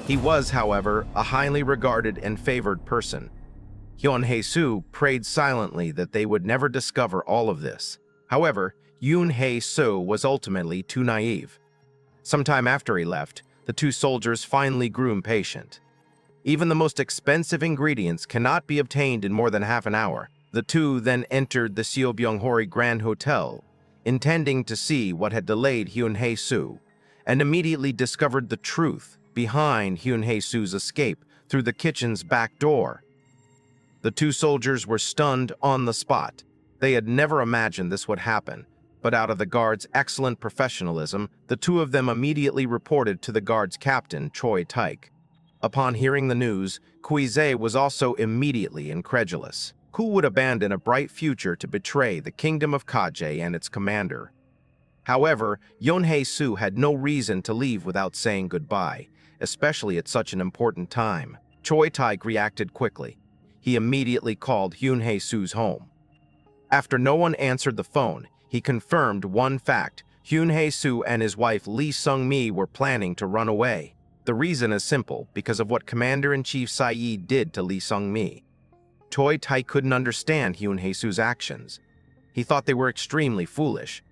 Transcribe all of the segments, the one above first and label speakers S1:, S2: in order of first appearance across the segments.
S1: He was, however, a highly regarded and favored person. Hyun Hae-soo prayed silently that they would never discover all of this. However, Yoon Hae-soo was ultimately too naive. Sometime after he left, the two soldiers finally grew impatient. Even the most expensive ingredients cannot be obtained in more than half an hour. The two then entered the Seobyung-hori Grand Hotel, intending to see what had delayed Hyun Hae-soo, and immediately discovered the truth behind Hyun Hae-soo's escape through the kitchen's back door. The two soldiers were stunned on the spot. They had never imagined this would happen, but out of the guards' excellent professionalism, the two of them immediately reported to the guards' captain, Choi Taek. Upon hearing the news, Kuize was also immediately incredulous. Who would abandon a bright future to betray the kingdom of Kaje and its commander? However, Yoon Hae-soo had no reason to leave without saying goodbye, especially at such an important time. Choi Taek reacted quickly. He immediately called Hyun Hae-soo's home. After no one answered the phone, he confirmed one fact: Hyun Hae-soo and his wife Lee Sung-mi were planning to run away. The reason is simple, because of what Commander-in-Chief Saeed did to Lee Sung-mi. Choi Taek couldn't understand Hyun Hae-soo's actions. He thought they were extremely foolish,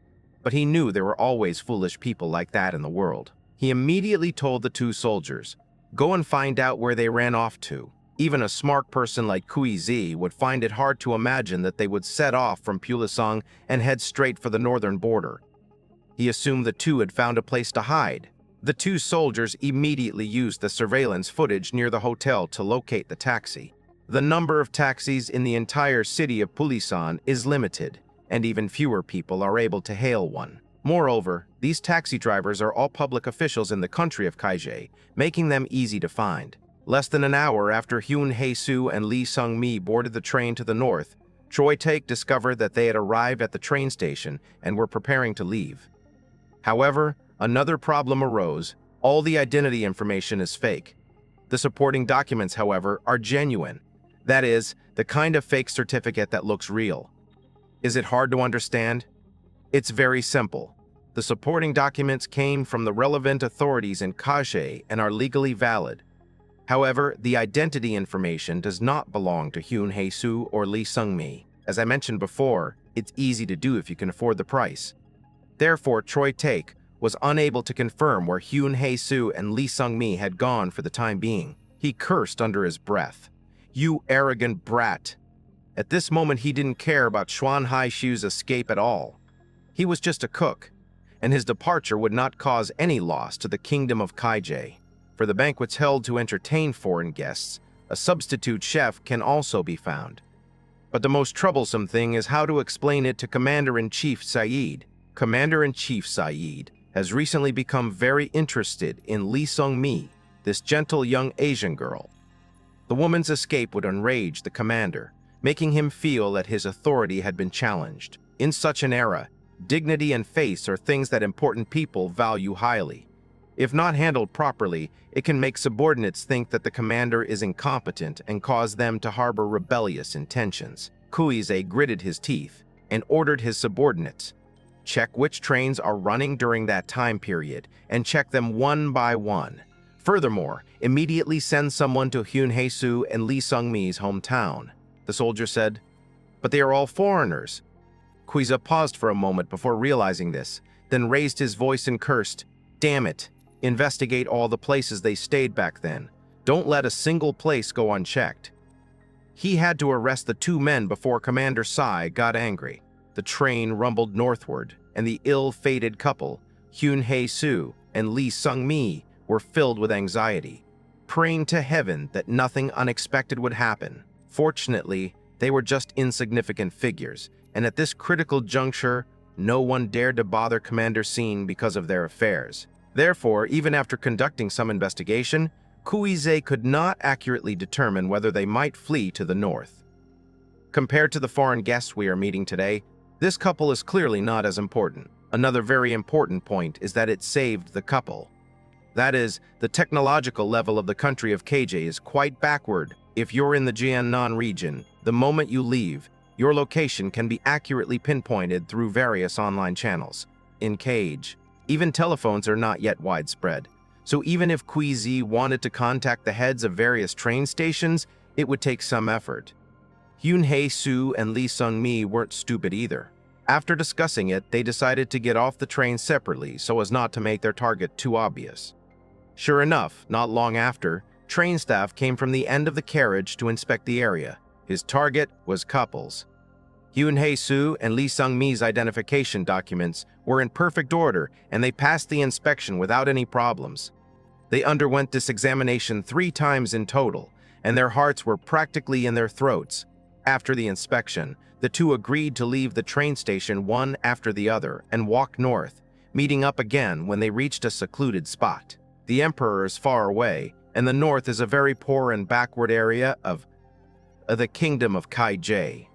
S1: but he knew there were always foolish people like that in the world. He immediately told the two soldiers, "Go and find out where they ran off to." Even a smart person like Kui-zi would find it hard to imagine that they would set off from Pulisang and head straight for the northern border. He assumed the two had found a place to hide. The two soldiers immediately used the surveillance footage near the hotel to locate the taxi. The number of taxis in the entire city of Pulisang is limited, and even fewer people are able to hail one. Moreover, these taxi drivers are all public officials in the country of Kaije, making them easy to find. Less than an hour after Hyun Hae-soo and Lee Sung-mi boarded the train to the north, Choi Taek discovered that they had arrived at the train station and were preparing to leave. However, another problem arose. All the identity information is fake. The supporting documents, however, are genuine. That is, the kind of fake certificate that looks real. Is it hard to understand? It's very simple. The supporting documents came from the relevant authorities in Kaje and are legally valid. However, the identity information does not belong to Hyun Hae-soo or Lee Sung-mi. As I mentioned before, it's easy to do if you can afford the price. Therefore, Choi Taek was unable to confirm where Hyun Hae-soo and Lee Sung-mi had gone for the time being. He cursed under his breath. "You arrogant brat." At this moment, he didn't care about Xuan Haishu's escape at all. He was just a cook, and his departure would not cause any loss to the kingdom of Kaije. For the banquets held to entertain foreign guests, a substitute chef can also be found. But the most troublesome thing is how to explain it to Commander-in-Chief Saeed. Commander-in-Chief Saeed has recently become very interested in Lee Sung-mi, this gentle young Asian girl. The woman's escape would enrage the commander, making him feel that his authority had been challenged. In such an era, dignity and face are things that important people value highly. If not handled properly, it can make subordinates think that the commander is incompetent and cause them to harbor rebellious intentions. Kuize gritted his teeth and ordered his subordinates, check which trains are running during that time period and check them one by one. Furthermore, immediately send someone to Hyun Hae-soo and Lee Sung-mi's hometown. The soldier said, "But they are all foreigners." Kuize paused for a moment before realizing this, then raised his voice and cursed, "Damn it. Investigate all the places they stayed back then. Don't let a single place go unchecked." He had to arrest the two men before Commander Sai got angry. The train rumbled northward, and the ill-fated couple, Hyun Hae-soo and Lee Sung-mi, were filled with anxiety, praying to heaven that nothing unexpected would happen. Fortunately, they were just insignificant figures, and at this critical juncture, no one dared to bother Commander Sin because of their affairs. Therefore, even after conducting some investigation, Kuize could not accurately determine whether they might flee to the north. Compared to the foreign guests we are meeting today, this couple is clearly not as important. Another very important point is that it saved the couple. That is, the technological level of the country of KJ is quite backward. If you're in the Jiannan region, the moment you leave, your location can be accurately pinpointed through various online channels. In Cage, even telephones are not yet widespread, So even if Zi wanted to contact the heads of various train stations, it would take some effort. Yoon Soo and Lee Sung-mi weren't stupid either. After discussing it, they decided to get off the train separately so as not to make their target too obvious. Sure enough, not long after, train staff came from the end of the carriage to inspect the area. His target was couples. Yoon Soo and Lee Sung-mi's identification documents were in perfect order, and they passed the inspection without any problems. They underwent this examination 3 times in total, and their hearts were practically in their throats. After the inspection, the two agreed to leave the train station one after the other and walk north, meeting up again when they reached a secluded spot. The Emperor is far away, and the north is a very poor and backward area of the Kingdom of Kaijie.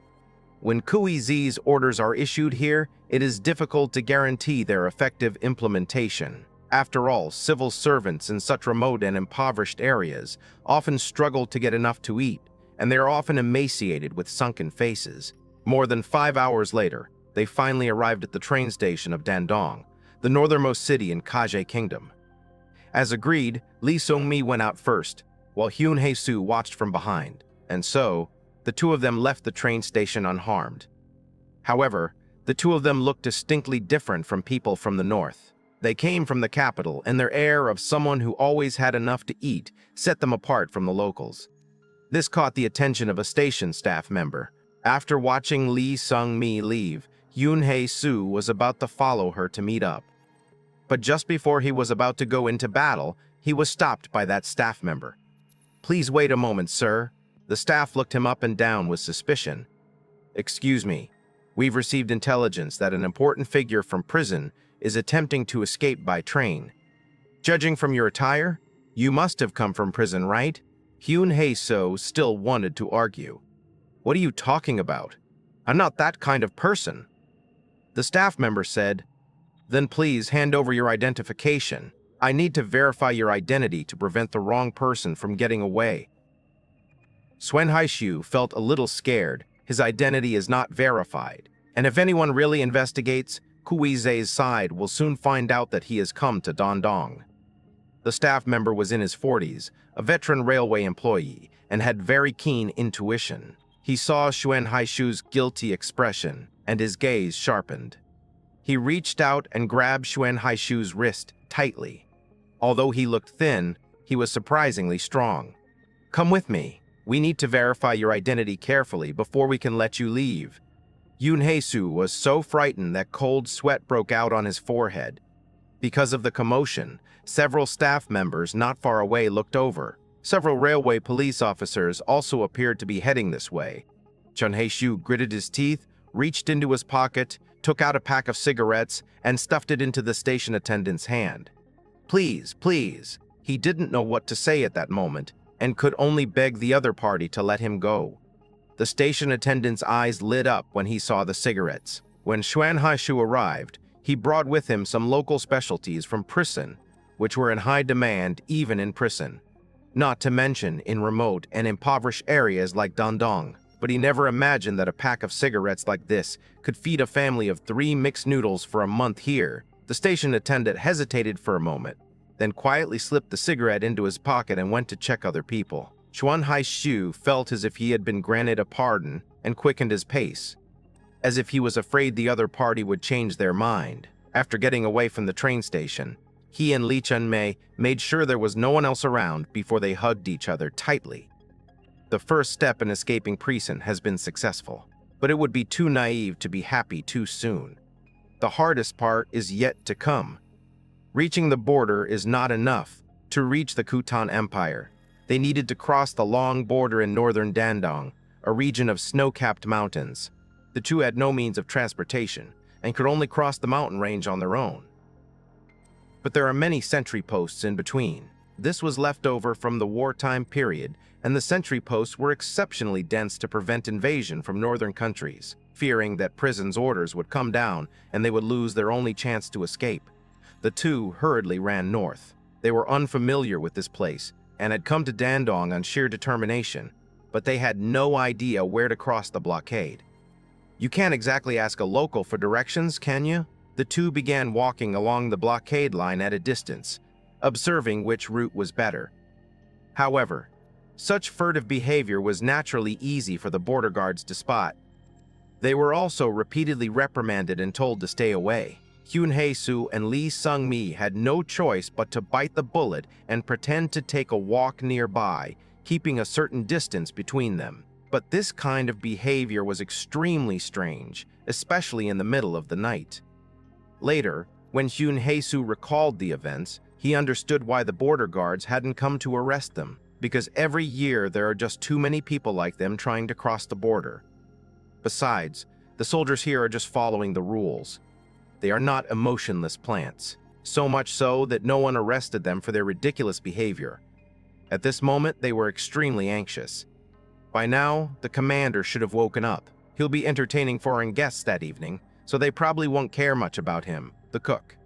S1: When Zi's orders are issued here, it is difficult to guarantee their effective implementation. After all, civil servants in such remote and impoverished areas often struggle to get enough to eat, and they are often emaciated with sunken faces. More than 5 hours later, they finally arrived at the train station of Dandong, the northernmost city in Kaijie Kingdom. As agreed, Lee Sung-mi went out first, while Yoon Soo watched from behind, and so, the two of them left the train station unharmed. However, the two of them looked distinctly different from people from the north. They came from the capital, and their air of someone who always had enough to eat set them apart from the locals. This caught the attention of a station staff member. After watching Lee Sung-mi leave, Yoon Soo was about to follow her to meet up. But just before he was about to go into battle, he was stopped by that staff member. "Please wait a moment, sir." The staff looked him up and down with suspicion. "Excuse me. We've received intelligence that an important figure from prison is attempting to escape by train. Judging from your attire, you must have come from prison, right?" Yoon Soo still wanted to argue. "What are you talking about? I'm not that kind of person." The staff member said, "Then please hand over your identification. I need to verify your identity to prevent the wrong person from getting away." Swen Haishu felt a little scared. His identity is not verified, and if anyone really investigates, Zi's side will soon find out that he has come to Dandong. The staff member was in his 40s, a veteran railway employee, and had very keen intuition. He saw Swen Haishu's guilty expression, and his gaze sharpened. He reached out and grabbed Swen Haishu's wrist tightly. Although he looked thin, he was surprisingly strong. "Come with me. We need to verify your identity carefully before we can let you leave." Yoon Soo was so frightened that cold sweat broke out on his forehead. Because of the commotion, several staff members not far away looked over. Several railway police officers also appeared to be heading this way. Chun Hae-shu gritted his teeth, reached into his pocket, took out a pack of cigarettes, and stuffed it into the station attendant's hand. "Please, please." He didn't know what to say at that moment, and could only beg the other party to let him go. The station attendant's eyes lit up when he saw the cigarettes. When Swen Haishu arrived, he brought with him some local specialties from prison, which were in high demand even in prison, not to mention in remote and impoverished areas like Dandong. But he never imagined that a pack of cigarettes like this could feed a family of 3 mixed noodles for a month here. The station attendant hesitated for a moment, then quietly slipped the cigarette into his pocket and went to check other people. Swen Haishu felt as if he had been granted a pardon and quickened his pace, as if he was afraid the other party would change their mind. After getting away from the train station, he and Lee Chun-mei made sure there was no one else around before they hugged each other tightly. The first step in escaping prison has been successful, but it would be too naive to be happy too soon. The hardest part is yet to come. Reaching the border is not enough. To reach the Khotan Empire, they needed to cross the long border in northern Dandong, a region of snow-capped mountains. The two had no means of transportation and could only cross the mountain range on their own. But there are many sentry posts in between. This was left over from the wartime period, and the sentry posts were exceptionally dense to prevent invasion from northern countries, fearing that prison's orders would come down and they would lose their only chance to escape. The two hurriedly ran north. They were unfamiliar with this place and had come to Dandong on sheer determination, but they had no idea where to cross the blockade. You can't exactly ask a local for directions, can you? The two began walking along the blockade line at a distance. observing which route was better. However, such furtive behavior was naturally easy for the border guards to spot. They were also repeatedly reprimanded and told to stay away. Hyun Hae-soo and Lee Sung-mi had no choice but to bite the bullet and pretend to take a walk nearby, keeping a certain distance between them. But this kind of behavior was extremely strange, especially in the middle of the night. Later, when Hyun Hae-soo recalled the events, he understood why the border guards hadn't come to arrest them, because every year there are just too many people like them trying to cross the border. Besides, the soldiers here are just following the rules. They are not emotionless plants, so much so that no one arrested them for their ridiculous behavior. At this moment, they were extremely anxious. By now, the commander should have woken up. He'll be entertaining foreign guests that evening, so they probably won't care much about him, the cook.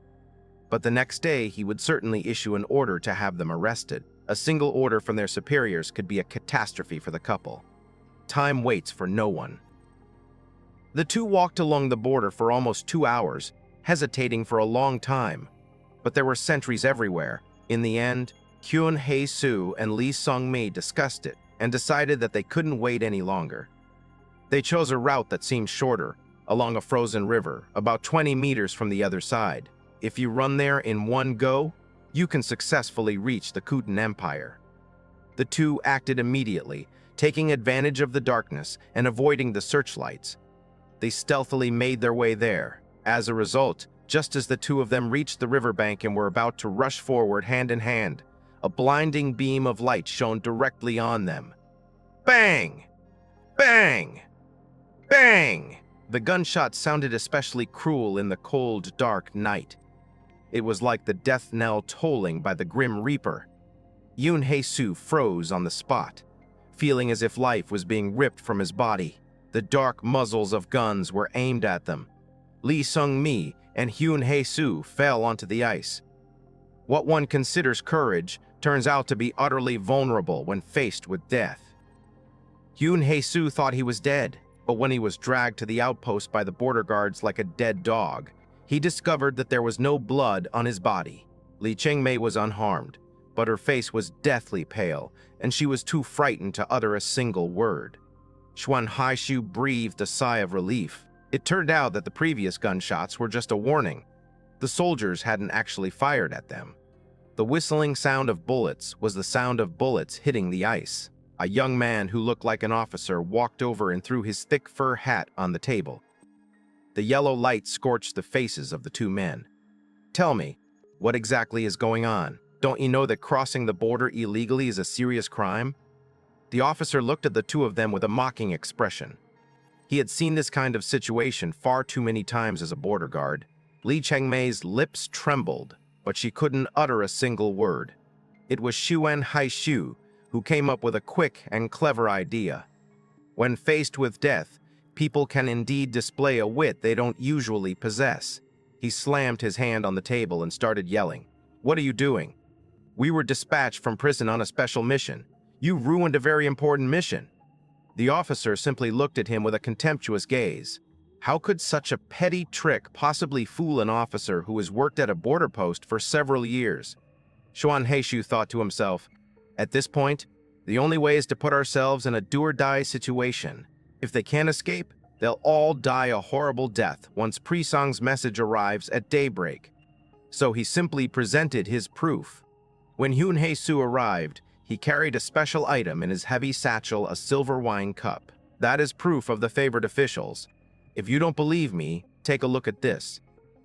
S1: But the next day, he would certainly issue an order to have them arrested. A single order from their superiors could be a catastrophe for the couple. Time waits for no one. The two walked along the border for almost 2 hours, hesitating for a long time. But there were sentries everywhere. In the end, Hyun Hae-soo and Lee Sung-mi discussed it and decided that they couldn't wait any longer. They chose a route that seemed shorter, along a frozen river, about 20 meters from the other side. If you run there in one go, you can successfully reach the Khotan Empire. The two acted immediately, taking advantage of the darkness and avoiding the searchlights. They stealthily made their way there. As a result, just as the two of them reached the riverbank and were about to rush forward hand in hand, a blinding beam of light shone directly on them. Bang! Bang! Bang! The gunshot sounded especially cruel in the cold, dark night. It was like the death knell tolling by the Grim Reaper. Hyun Hae-soo froze on the spot, feeling as if life was being ripped from his body. The dark muzzles of guns were aimed at them. Lee Sung-mi and Hyun Hae-soo fell onto the ice. What one considers courage turns out to be utterly vulnerable when faced with death. Hyun Hae-soo thought he was dead, but when he was dragged to the outpost by the border guards like a dead dog, he discovered that there was no blood on his body. Lee Cheng-mei was unharmed, but her face was deathly pale, and she was too frightened to utter a single word. Xuan Haishu breathed a sigh of relief. It turned out that the previous gunshots were just a warning. The soldiers hadn't actually fired at them. The whistling sound of bullets was the sound of bullets hitting the ice. A young man who looked like an officer walked over and threw his thick fur hat on the table. The yellow light scorched the faces of the two men. "Tell me, what exactly is going on? Don't you know that crossing the border illegally is a serious crime?" The officer looked at the two of them with a mocking expression. He had seen this kind of situation far too many times as a border guard. Lee Cheng-mei's lips trembled, but she couldn't utter a single word. It was Xuan Haishu who came up with a quick and clever idea. When faced with death, people can indeed display a wit they don't usually possess. He slammed his hand on the table and started yelling. "What are you doing? We were dispatched from prison on a special mission. You ruined a very important mission." The officer simply looked at him with a contemptuous gaze. How could such a petty trick possibly fool an officer who has worked at a border post for several years? Xuan Haishu thought to himself, "At this point, the only way is to put ourselves in a do-or-die situation. If they can't escape, they'll all die a horrible death once Prisong's message arrives at daybreak." So he simply presented his proof. When Hyun Hae-soo arrived, he carried a special item in his heavy satchel, a silver wine cup. "That is proof of the favored officials. If you don't believe me, take a look at this."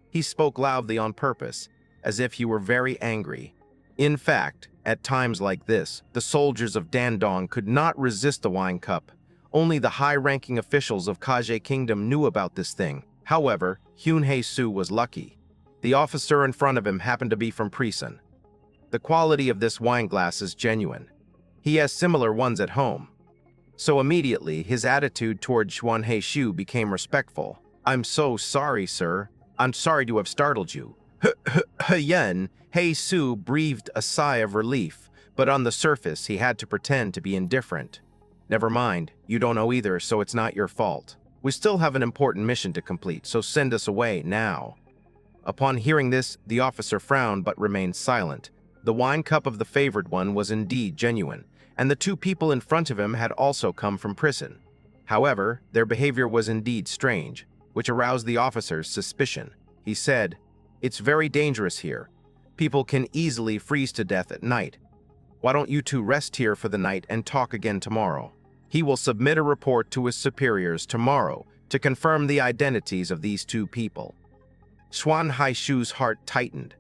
S1: He spoke loudly on purpose, as if he were very angry. In fact, at times like this, the soldiers of Dandong could not resist the wine cup. Only the high-ranking officials of Kaje Kingdom knew about this thing. However, Hyun Hae-soo was lucky. The officer in front of him happened to be from Prison. The quality of this wine glass is genuine. He has similar ones at home. So immediately, his attitude toward Xuan Haishu became respectful. "I'm so sorry, sir. I'm sorry to have startled you." Hyun Hae-soo breathed a sigh of relief, but on the surface he had to pretend to be indifferent. "Never mind, you don't know either, so it's not your fault. We still have an important mission to complete, so send us away now." Upon hearing this, the officer frowned but remained silent. The wine cup of the favored one was indeed genuine, and the two people in front of him had also come from prison. However, their behavior was indeed strange, which aroused the officer's suspicion. He said, "It's very dangerous here. People can easily freeze to death at night. Why don't you two rest here for the night and talk again tomorrow?" He will submit a report to his superiors tomorrow to confirm the identities of these two people. Xuan Haishu's heart tightened.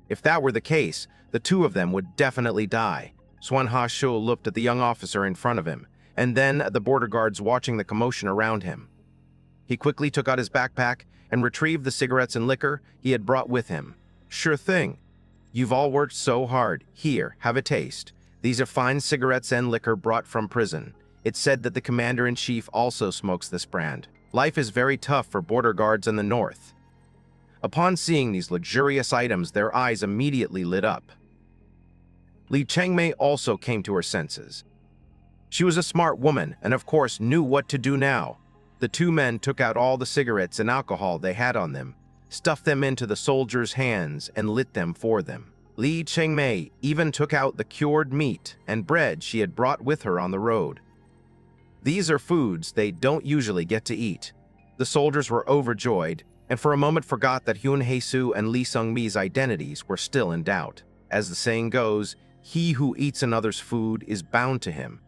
S1: If that were the case, the two of them would definitely die. Xuan Haishu looked at the young officer in front of him, and then at the border guards watching the commotion around him. He quickly took out his backpack and retrieved the cigarettes and liquor he had brought with him. "Sure thing. You've all worked so hard. Here, have a taste. These are fine cigarettes and liquor brought from prison. It's said that the commander-in-chief also smokes this brand. Life is very tough for border guards in the north." Upon seeing these luxurious items, their eyes immediately lit up. Li Chengmei also came to her senses. She was a smart woman and of course knew what to do now. The two men took out all the cigarettes and alcohol they had on them, stuffed them into the soldiers' hands, and lit them for them. Li Chengmei even took out the cured meat and bread she had brought with her on the road. These are foods they don't usually get to eat. The soldiers were overjoyed, and for a moment forgot that Hyun Hae-soo and Lee Sung-mi's identities were still in doubt. As the saying goes, he who eats another's food is bound to him.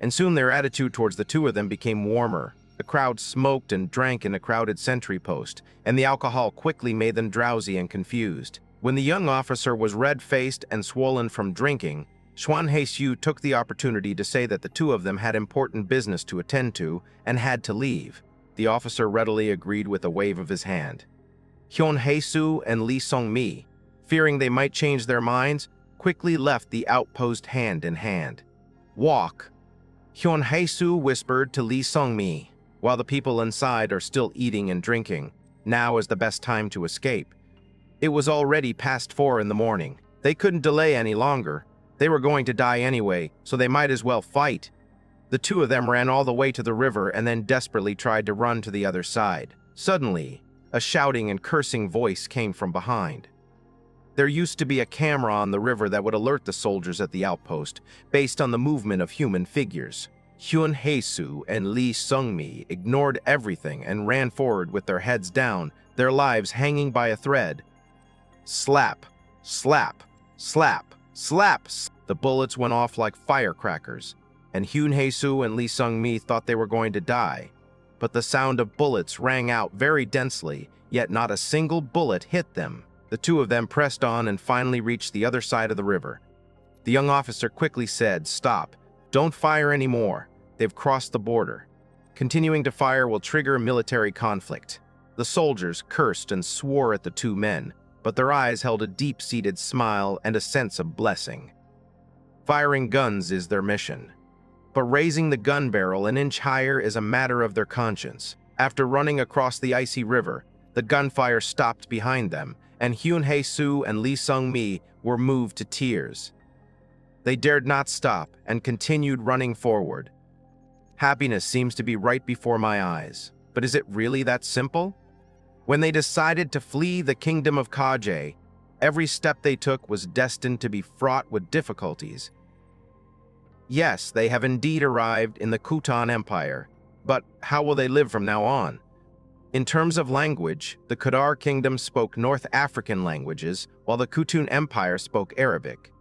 S1: And soon their attitude towards the two of them became warmer. The crowd smoked and drank in a crowded sentry post, and the alcohol quickly made them drowsy and confused. When the young officer was red-faced and swollen from drinking, Xuan Hae-soo took the opportunity to say that the two of them had important business to attend to and had to leave. The officer readily agreed with a wave of his hand. Hyun Hae-soo and Lee Sung-mi, fearing they might change their minds, quickly left the outpost hand in hand. "Walk," Hyun Hae-soo whispered to Lee Sung-mi. "While the people inside are still eating and drinking, now is the best time to escape." It was already past 4 in the morning. They couldn't delay any longer. They were going to die anyway, so they might as well fight. The two of them ran all the way to the river and then desperately tried to run to the other side. Suddenly, a shouting and cursing voice came from behind. There used to be a camera on the river that would alert the soldiers at the outpost based on the movement of human figures. Hyun Hae-soo and Lee Sung-mi ignored everything and ran forward with their heads down, their lives hanging by a thread. Slap, slap, slap, slap. The bullets went off like firecrackers, and Hyun Hae-soo and Lee Sung-mi thought they were going to die. But the sound of bullets rang out very densely, yet not a single bullet hit them. The two of them pressed on and finally reached the other side of the river. The young officer quickly said, "Stop. Don't fire anymore. They've crossed the border. Continuing to fire will trigger military conflict." The soldiers cursed and swore at the two men, but their eyes held a deep-seated smile and a sense of blessing. Firing guns is their mission, but raising the gun barrel an inch higher is a matter of their conscience. After running across the icy river, the gunfire stopped behind them, and Hyun Hae-soo and Lee Sung-mi were moved to tears. They dared not stop and continued running forward. Happiness seems to be right before my eyes, but is it really that simple? When they decided to flee the kingdom of Kaje, every step they took was destined to be fraught with difficulties. Yes, they have indeed arrived in the Khotan Empire, but how will they live from now on? In terms of language, the Khadar Kingdom spoke North African languages, while the Khotan Empire spoke Arabic.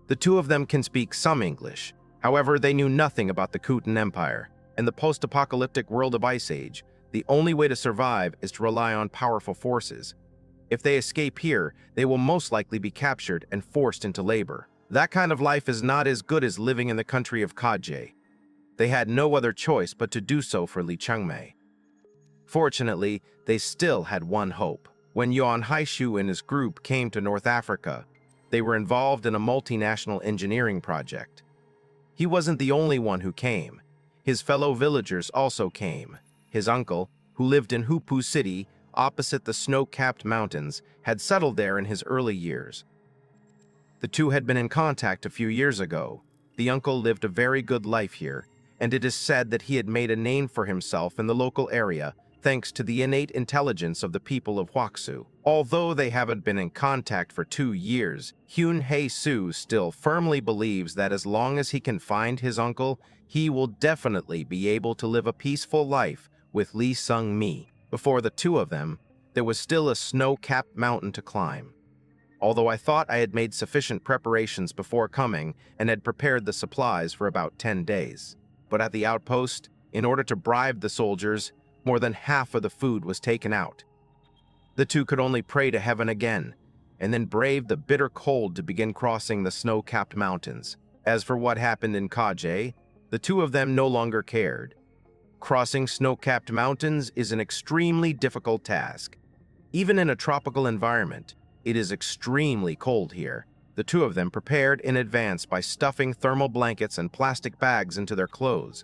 S1: The two of them can speak some English. However, they knew nothing about the Khotan Empire. In the post-apocalyptic world of Ice Age, the only way to survive is to rely on powerful forces. If they escape here, they will most likely be captured and forced into labor. That kind of life is not as good as living in the country of Kaje. They had no other choice but to do so for Lee Changmei. Fortunately, they still had one hope. When Yuan Haishu and his group came to North Africa, they were involved in a multinational engineering project. He wasn't the only one who came. His fellow villagers also came. His uncle, who lived in Hupu City, opposite the snow-capped mountains, had settled there in his early years. The two had been in contact a few years ago. The uncle lived a very good life here, and it is said that he had made a name for himself in the local area thanks to the innate intelligence of the people of Huaxu. Although they haven't been in contact for 2 years, Hyun Hae-soo still firmly believes that as long as he can find his uncle, he will definitely be able to live a peaceful life with Lee Sung-mi. Before the two of them, there was still a snow-capped mountain to climb. Although I thought I had made sufficient preparations before coming and had prepared the supplies for about 10 days. But at the outpost, in order to bribe the soldiers, more than half of the food was taken out. The two could only pray to heaven again, and then brave the bitter cold to begin crossing the snow-capped mountains. As for what happened in Kaje, the two of them no longer cared. Crossing snow-capped mountains is an extremely difficult task. Even in a tropical environment, it is extremely cold here. The two of them prepared in advance by stuffing thermal blankets and plastic bags into their clothes.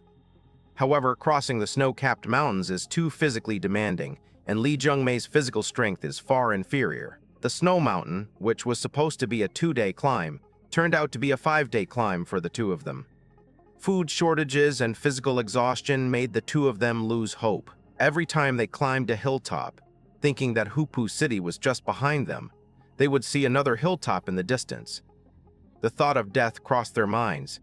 S1: However, crossing the snow-capped mountains is too physically demanding, and Lee Jung-mei's physical strength is far inferior. The snow mountain, which was supposed to be a 2-day climb, turned out to be a 5-day climb for the two of them. Food shortages and physical exhaustion made the two of them lose hope. Every time they climbed a hilltop, thinking that Hupu City was just behind them, they would see another hilltop in the distance. The thought of death crossed their minds,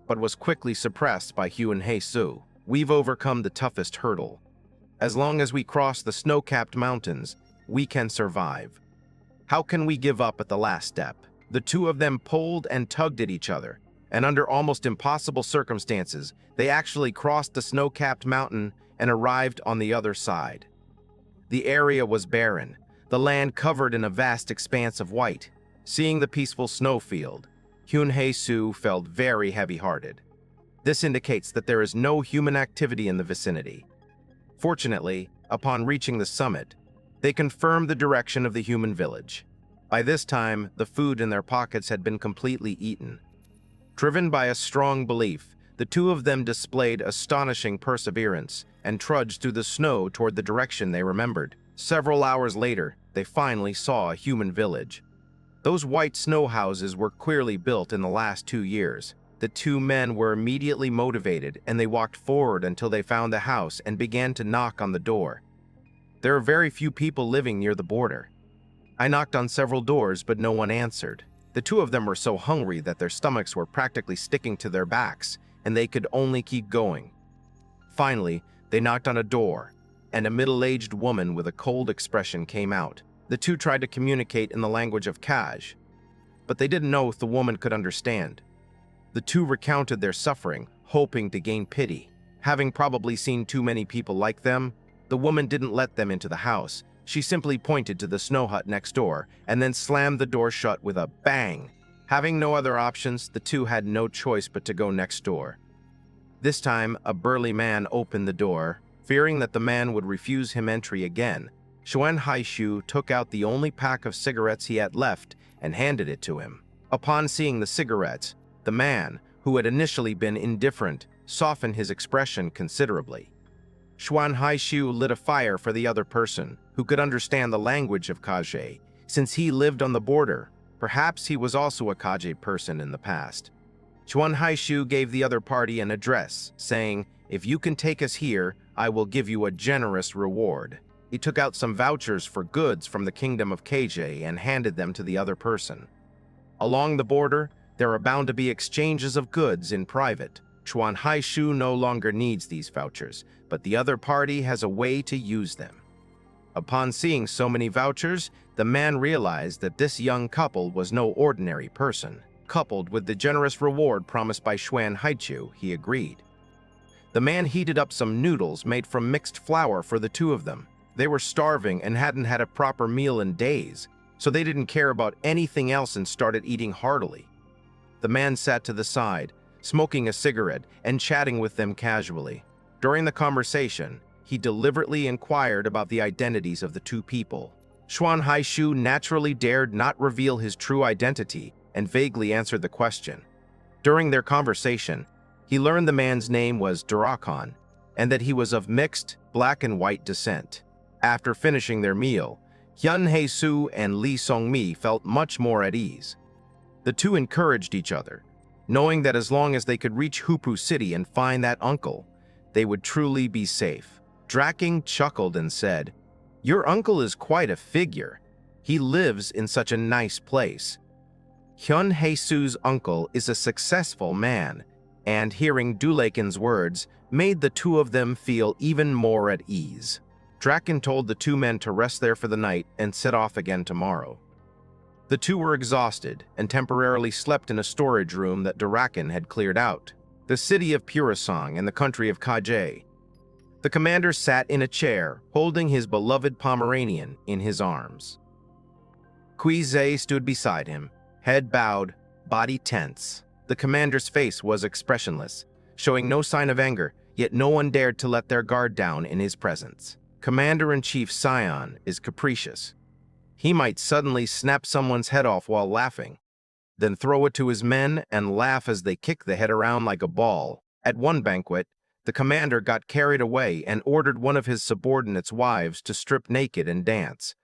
S1: but was quickly suppressed by Hyun Hae-soo. We've overcome the toughest hurdle. As long as we cross the snow-capped mountains, we can survive. How can we give up at the last step? The two of them pulled and tugged at each other, and under almost impossible circumstances, they actually crossed the snow-capped mountain and arrived on the other side. The area was barren, the land covered in a vast expanse of white. Seeing the peaceful snowfield, Hyun Hae-soo felt very heavy-hearted. This indicates that there is no human activity in the vicinity. Fortunately, upon reaching the summit, they confirmed the direction of the human village. By this time, the food in their pockets had been completely eaten. Driven by a strong belief, the two of them displayed astonishing perseverance and trudged through the snow toward the direction they remembered. Several hours later, they finally saw a human village. Those white snow houses were clearly built in the last 2 years. The two men were immediately motivated, and they walked forward until they found the house and began to knock on the door. There are very few people living near the border. I knocked on several doors, but no one answered. The two of them were so hungry that their stomachs were practically sticking to their backs, and they could only keep going. Finally, they knocked on a door, and a middle-aged woman with a cold expression came out. The two tried to communicate in the language of Kaj, but they didn't know if the woman could understand. The two recounted their suffering, hoping to gain pity. Having probably seen too many people like them, the woman didn't let them into the house. She simply pointed to the snow hut next door and then slammed the door shut with a bang. Having no other options, the two had no choice but to go next door. This time, a burly man opened the door. Fearing that the man would refuse him entry again, Xuan Haishu took out the only pack of cigarettes he had left and handed it to him. Upon seeing the cigarettes, the man, who had initially been indifferent, softened his expression considerably. Xuan Haishu lit a fire for the other person, who could understand the language of Kaje. Since he lived on the border, perhaps he was also a Kaje person in the past. Xuan Haishu gave the other party an address, saying, "If you can take us here, I will give you a generous reward." He took out some vouchers for goods from the kingdom of KJ and handed them to the other person. Along the border, there are bound to be exchanges of goods in private. Xuan Haishu no longer needs these vouchers, but the other party has a way to use them. Upon seeing so many vouchers, the man realized that this young couple was no ordinary person. Coupled with the generous reward promised by Xuan Haichu, he agreed. The man heated up some noodles made from mixed flour for the two of them. They were starving and hadn't had a proper meal in days, so they didn't care about anything else and started eating heartily. The man sat to the side, smoking a cigarette and chatting with them casually. During the conversation, he deliberately inquired about the identities of the two people. Xuan Haishu naturally dared not reveal his true identity and vaguely answered the question. During their conversation, he learned the man's name was Durakon and that he was of mixed black and white descent. After finishing their meal, Hyun Hae-soo and Lee Sung-mi felt much more at ease. The two encouraged each other, knowing that as long as they could reach Hupu City and find that uncle, they would truly be safe. Draken chuckled and said, "Your uncle is quite a figure. He lives in such a nice place." Hyun Hae-soo's uncle is a successful man, and hearing Dulaken's words made the two of them feel even more at ease. Draken told the two men to rest there for the night and set off again tomorrow. The two were exhausted and temporarily slept in a storage room that Draken had cleared out, the city of Purasong and the country of Kajay. The commander sat in a chair, holding his beloved Pomeranian in his arms. Kuizei stood beside him, head bowed, body tense. The commander's face was expressionless, showing no sign of anger, yet no one dared to let their guard down in his presence. Commander-in-Chief Sion is capricious. He might suddenly snap someone's head off while laughing, then throw it to his men and laugh as they kick the head around like a ball. At one banquet, the commander got carried away and ordered one of his subordinates' wives to strip naked and dance.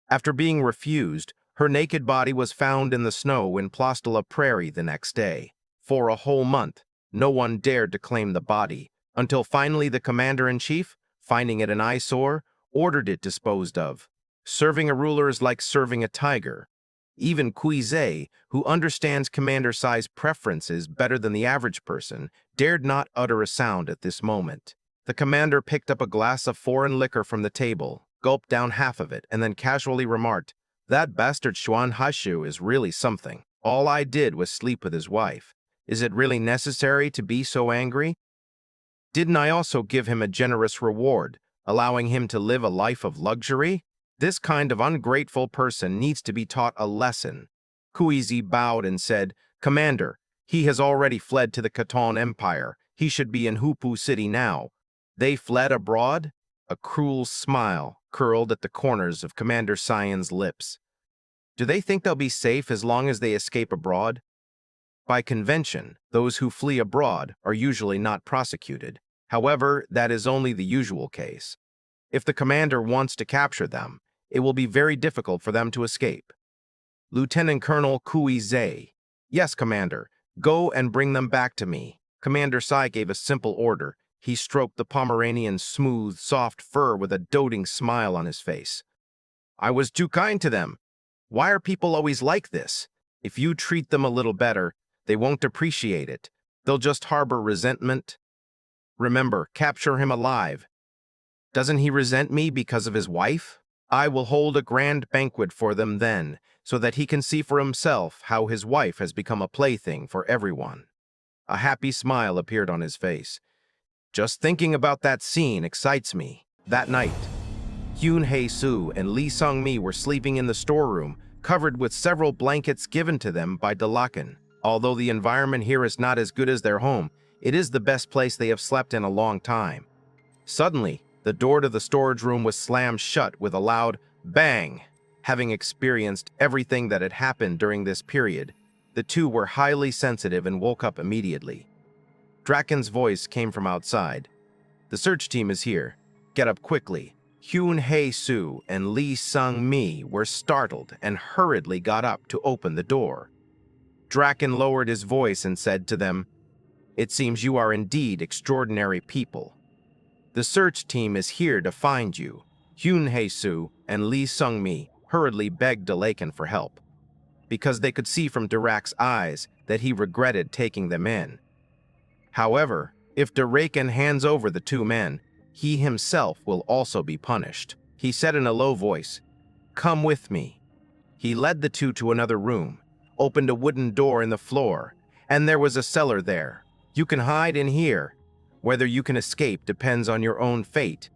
S1: After being refused, her naked body was found in the snow in Plastala Prairie the next day. For a whole month, no one dared to claim the body, until finally the commander-in-chief, finding it an eyesore, ordered it disposed of. Serving a ruler is like serving a tiger. Even Kuizei, who understands Commander Sai's preferences better than the average person, dared not utter a sound at this moment. The commander picked up a glass of foreign liquor from the table, gulped down half of it, and then casually remarked, "That bastard Xuan Haishu is really something. All I did was sleep with his wife. Is it really necessary to be so angry? Didn't I also give him a generous reward, allowing him to live a life of luxury? This kind of ungrateful person needs to be taught a lesson." Kuizi bowed and said, "Commander, he has already fled to the Khitan Empire. He should be in Hupu City now." "They fled abroad?" A cruel smile curled at the corners of Commander Sion's lips. "Do they think they'll be safe as long as they escape abroad?" By convention, those who flee abroad are usually not prosecuted. However, that is only the usual case. If the commander wants to capture them, it will be very difficult for them to escape. Lieutenant Colonel Kuizei. "Yes, Commander. Go and bring them back to me." Commander Sai gave a simple order. He stroked the Pomeranian's smooth, soft fur with a doting smile on his face. "I was too kind to them. Why are people always like this? If you treat them a little better, they won't appreciate it. They'll just harbor resentment. Remember, capture him alive. Doesn't he resent me because of his wife? I will hold a grand banquet for them then, so that he can see for himself how his wife has become a plaything for everyone." A happy smile appeared on his face. "Just thinking about that scene excites me." That night, Hyun Hae-soo and Lee Sung-mi were sleeping in the storeroom, covered with several blankets given to them by Dalaken. Although the environment here is not as good as their home, it is the best place they have slept in a long time. Suddenly, the door to the storage room was slammed shut with a loud bang. Having experienced everything that had happened during this period, the two were highly sensitive and woke up immediately. Draken's voice came from outside. "The search team is here. Get up quickly." Hyun Hae-soo and Lee Sung-mi were startled and hurriedly got up to open the door. Draken lowered his voice and said to them, "It seems you are indeed extraordinary people. The search team is here to find you." Hyun Hae-soo and Lee Sung-mi hurriedly begged Dalaken for help, because they could see from Durak's eyes that he regretted taking them in. However, if Dalaken hands over the two men, he himself will also be punished. He said in a low voice, "Come with me." He led the two to another room, opened a wooden door in the floor, and there was a cellar there. "You can hide in here. Whether you can escape depends on your own fate."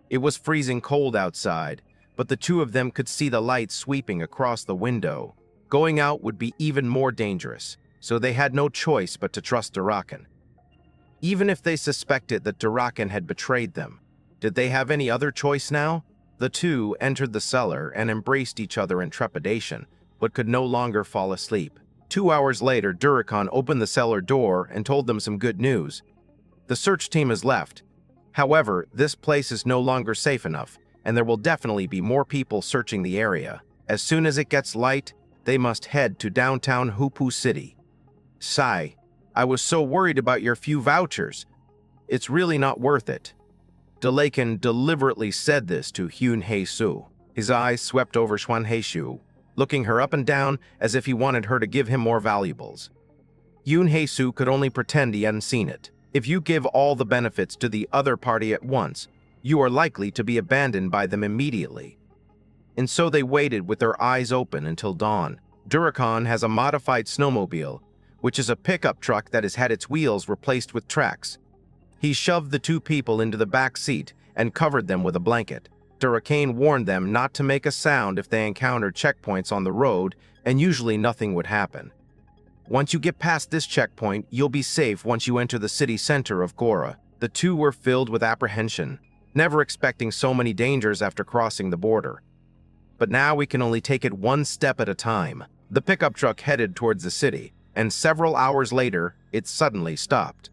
S1: It was freezing cold outside, but the two of them could see the light sweeping across the window. Going out would be even more dangerous, so they had no choice but to trust Dalaken. Even if they suspected that Dalaken had betrayed them, did they have any other choice now? The two entered the cellar and embraced each other in trepidation, but could no longer fall asleep. 2 hours later, Dalaken opened the cellar door and told them some good news. The search team has left. However, this place is no longer safe enough, and there will definitely be more people searching the area. As soon as it gets light, they must head to downtown Hupu City. "Sai, I was so worried about your few vouchers. It's really not worth it." Delakin deliberately said this to Hyun Hae-soo. His eyes swept over Shwan Hae-soo, looking her up and down as if he wanted her to give him more valuables. Hyun Hae-soo could only pretend he hadn't seen it. If you give all the benefits to the other party at once, you are likely to be abandoned by them immediately. And so they waited with their eyes open until dawn. Durakan has a modified snowmobile, which is a pickup truck that has had its wheels replaced with tracks. He shoved the two people into the back seat and covered them with a blanket. Durakan warned them not to make a sound if they encountered checkpoints on the road, and usually nothing would happen. Once you get past this checkpoint, you'll be safe once you enter the city center of Gora. The two were filled with apprehension, never expecting so many dangers after crossing the border. But now we can only take it one step at a time. The pickup truck headed towards the city, and several hours later, it suddenly stopped.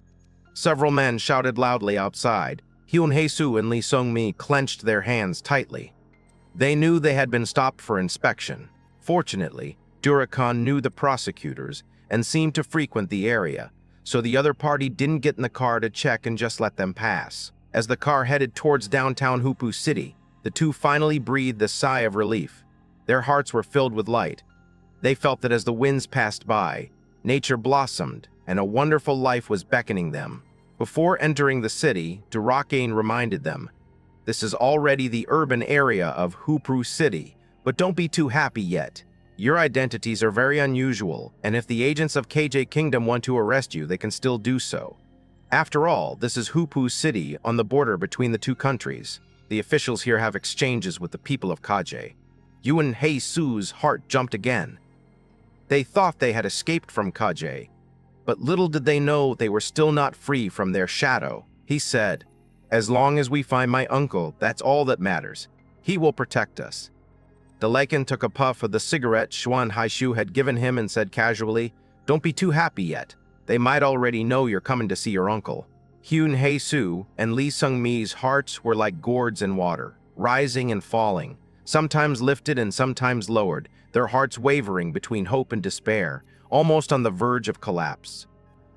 S1: Several men shouted loudly outside. Hyun Hae-soo and Lee Sung-mi clenched their hands tightly. They knew they had been stopped for inspection. Fortunately, Durakan knew the prosecutors and seemed to frequent the area, so the other party didn't get in the car to check and just let them pass. As the car headed towards downtown Hupu City, the two finally breathed a sigh of relief. Their hearts were filled with light. They felt that as the winds passed by, nature blossomed and a wonderful life was beckoning them. Before entering the city, Durakan reminded them, "This is already the urban area of Hupu City, but don't be too happy yet. Your identities are very unusual, and if the agents of KJ Kingdom want to arrest you, they can still do so. After all, this is Hupu City on the border between the two countries. The officials here have exchanges with the people of KJ." Hyun Hae-soo's heart jumped again. They thought they had escaped from KJ, but little did they know they were still not free from their shadow. He said, "As long as we find my uncle, that's all that matters. He will protect us." Delakan took a puff of the cigarette Shwan Hae-soo had given him and said casually, "Don't be too happy yet. They might already know you're coming to see your uncle." Hyun Hae-soo and Lee Sung-mi's hearts were like gourds in water, rising and falling, sometimes lifted and sometimes lowered, their hearts wavering between hope and despair, almost on the verge of collapse.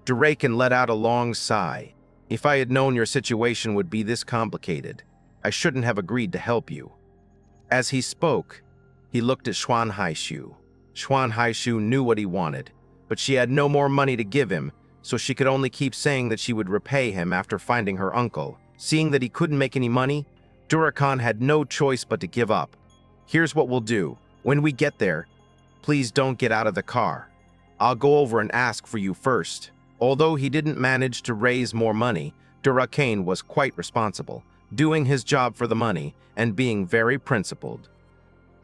S1: Durakan let out a long sigh. "If I had known your situation would be this complicated, I shouldn't have agreed to help you." As he spoke, he looked at Shwan Hae-soo. Shwan Hae-soo knew what he wanted, but she had no more money to give him, so she could only keep saying that she would repay him after finding her uncle. Seeing that he couldn't make any money, Durakan had no choice but to give up. "Here's what we'll do. When we get there, please don't get out of the car. I'll go over and ask for you first." Although he didn't manage to raise more money, Durakan was quite responsible, doing his job for the money and being very principled.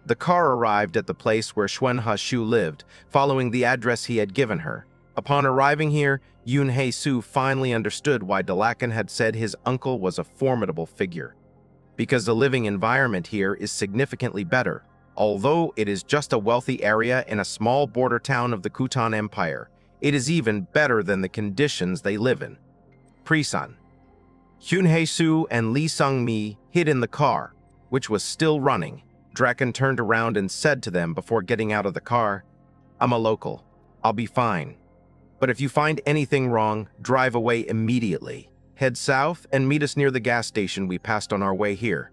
S1: The car arrived at the place where Shwan Hae-soo lived, following the address he had given her. Upon arriving here, Hyun Hae-soo finally understood why Delakan had said his uncle was a formidable figure. Because the living environment here is significantly better. Although it is just a wealthy area in a small border town of the Kutan Empire, it is even better than the conditions they live in. Prisan. Hyun Hae-soo and Lee Sung-mi hid in the car, which was still running. Draken turned around and said to them before getting out of the car, "I'm a local. I'll be fine. But if you find anything wrong, drive away immediately. Head south and meet us near the gas station we passed on our way here."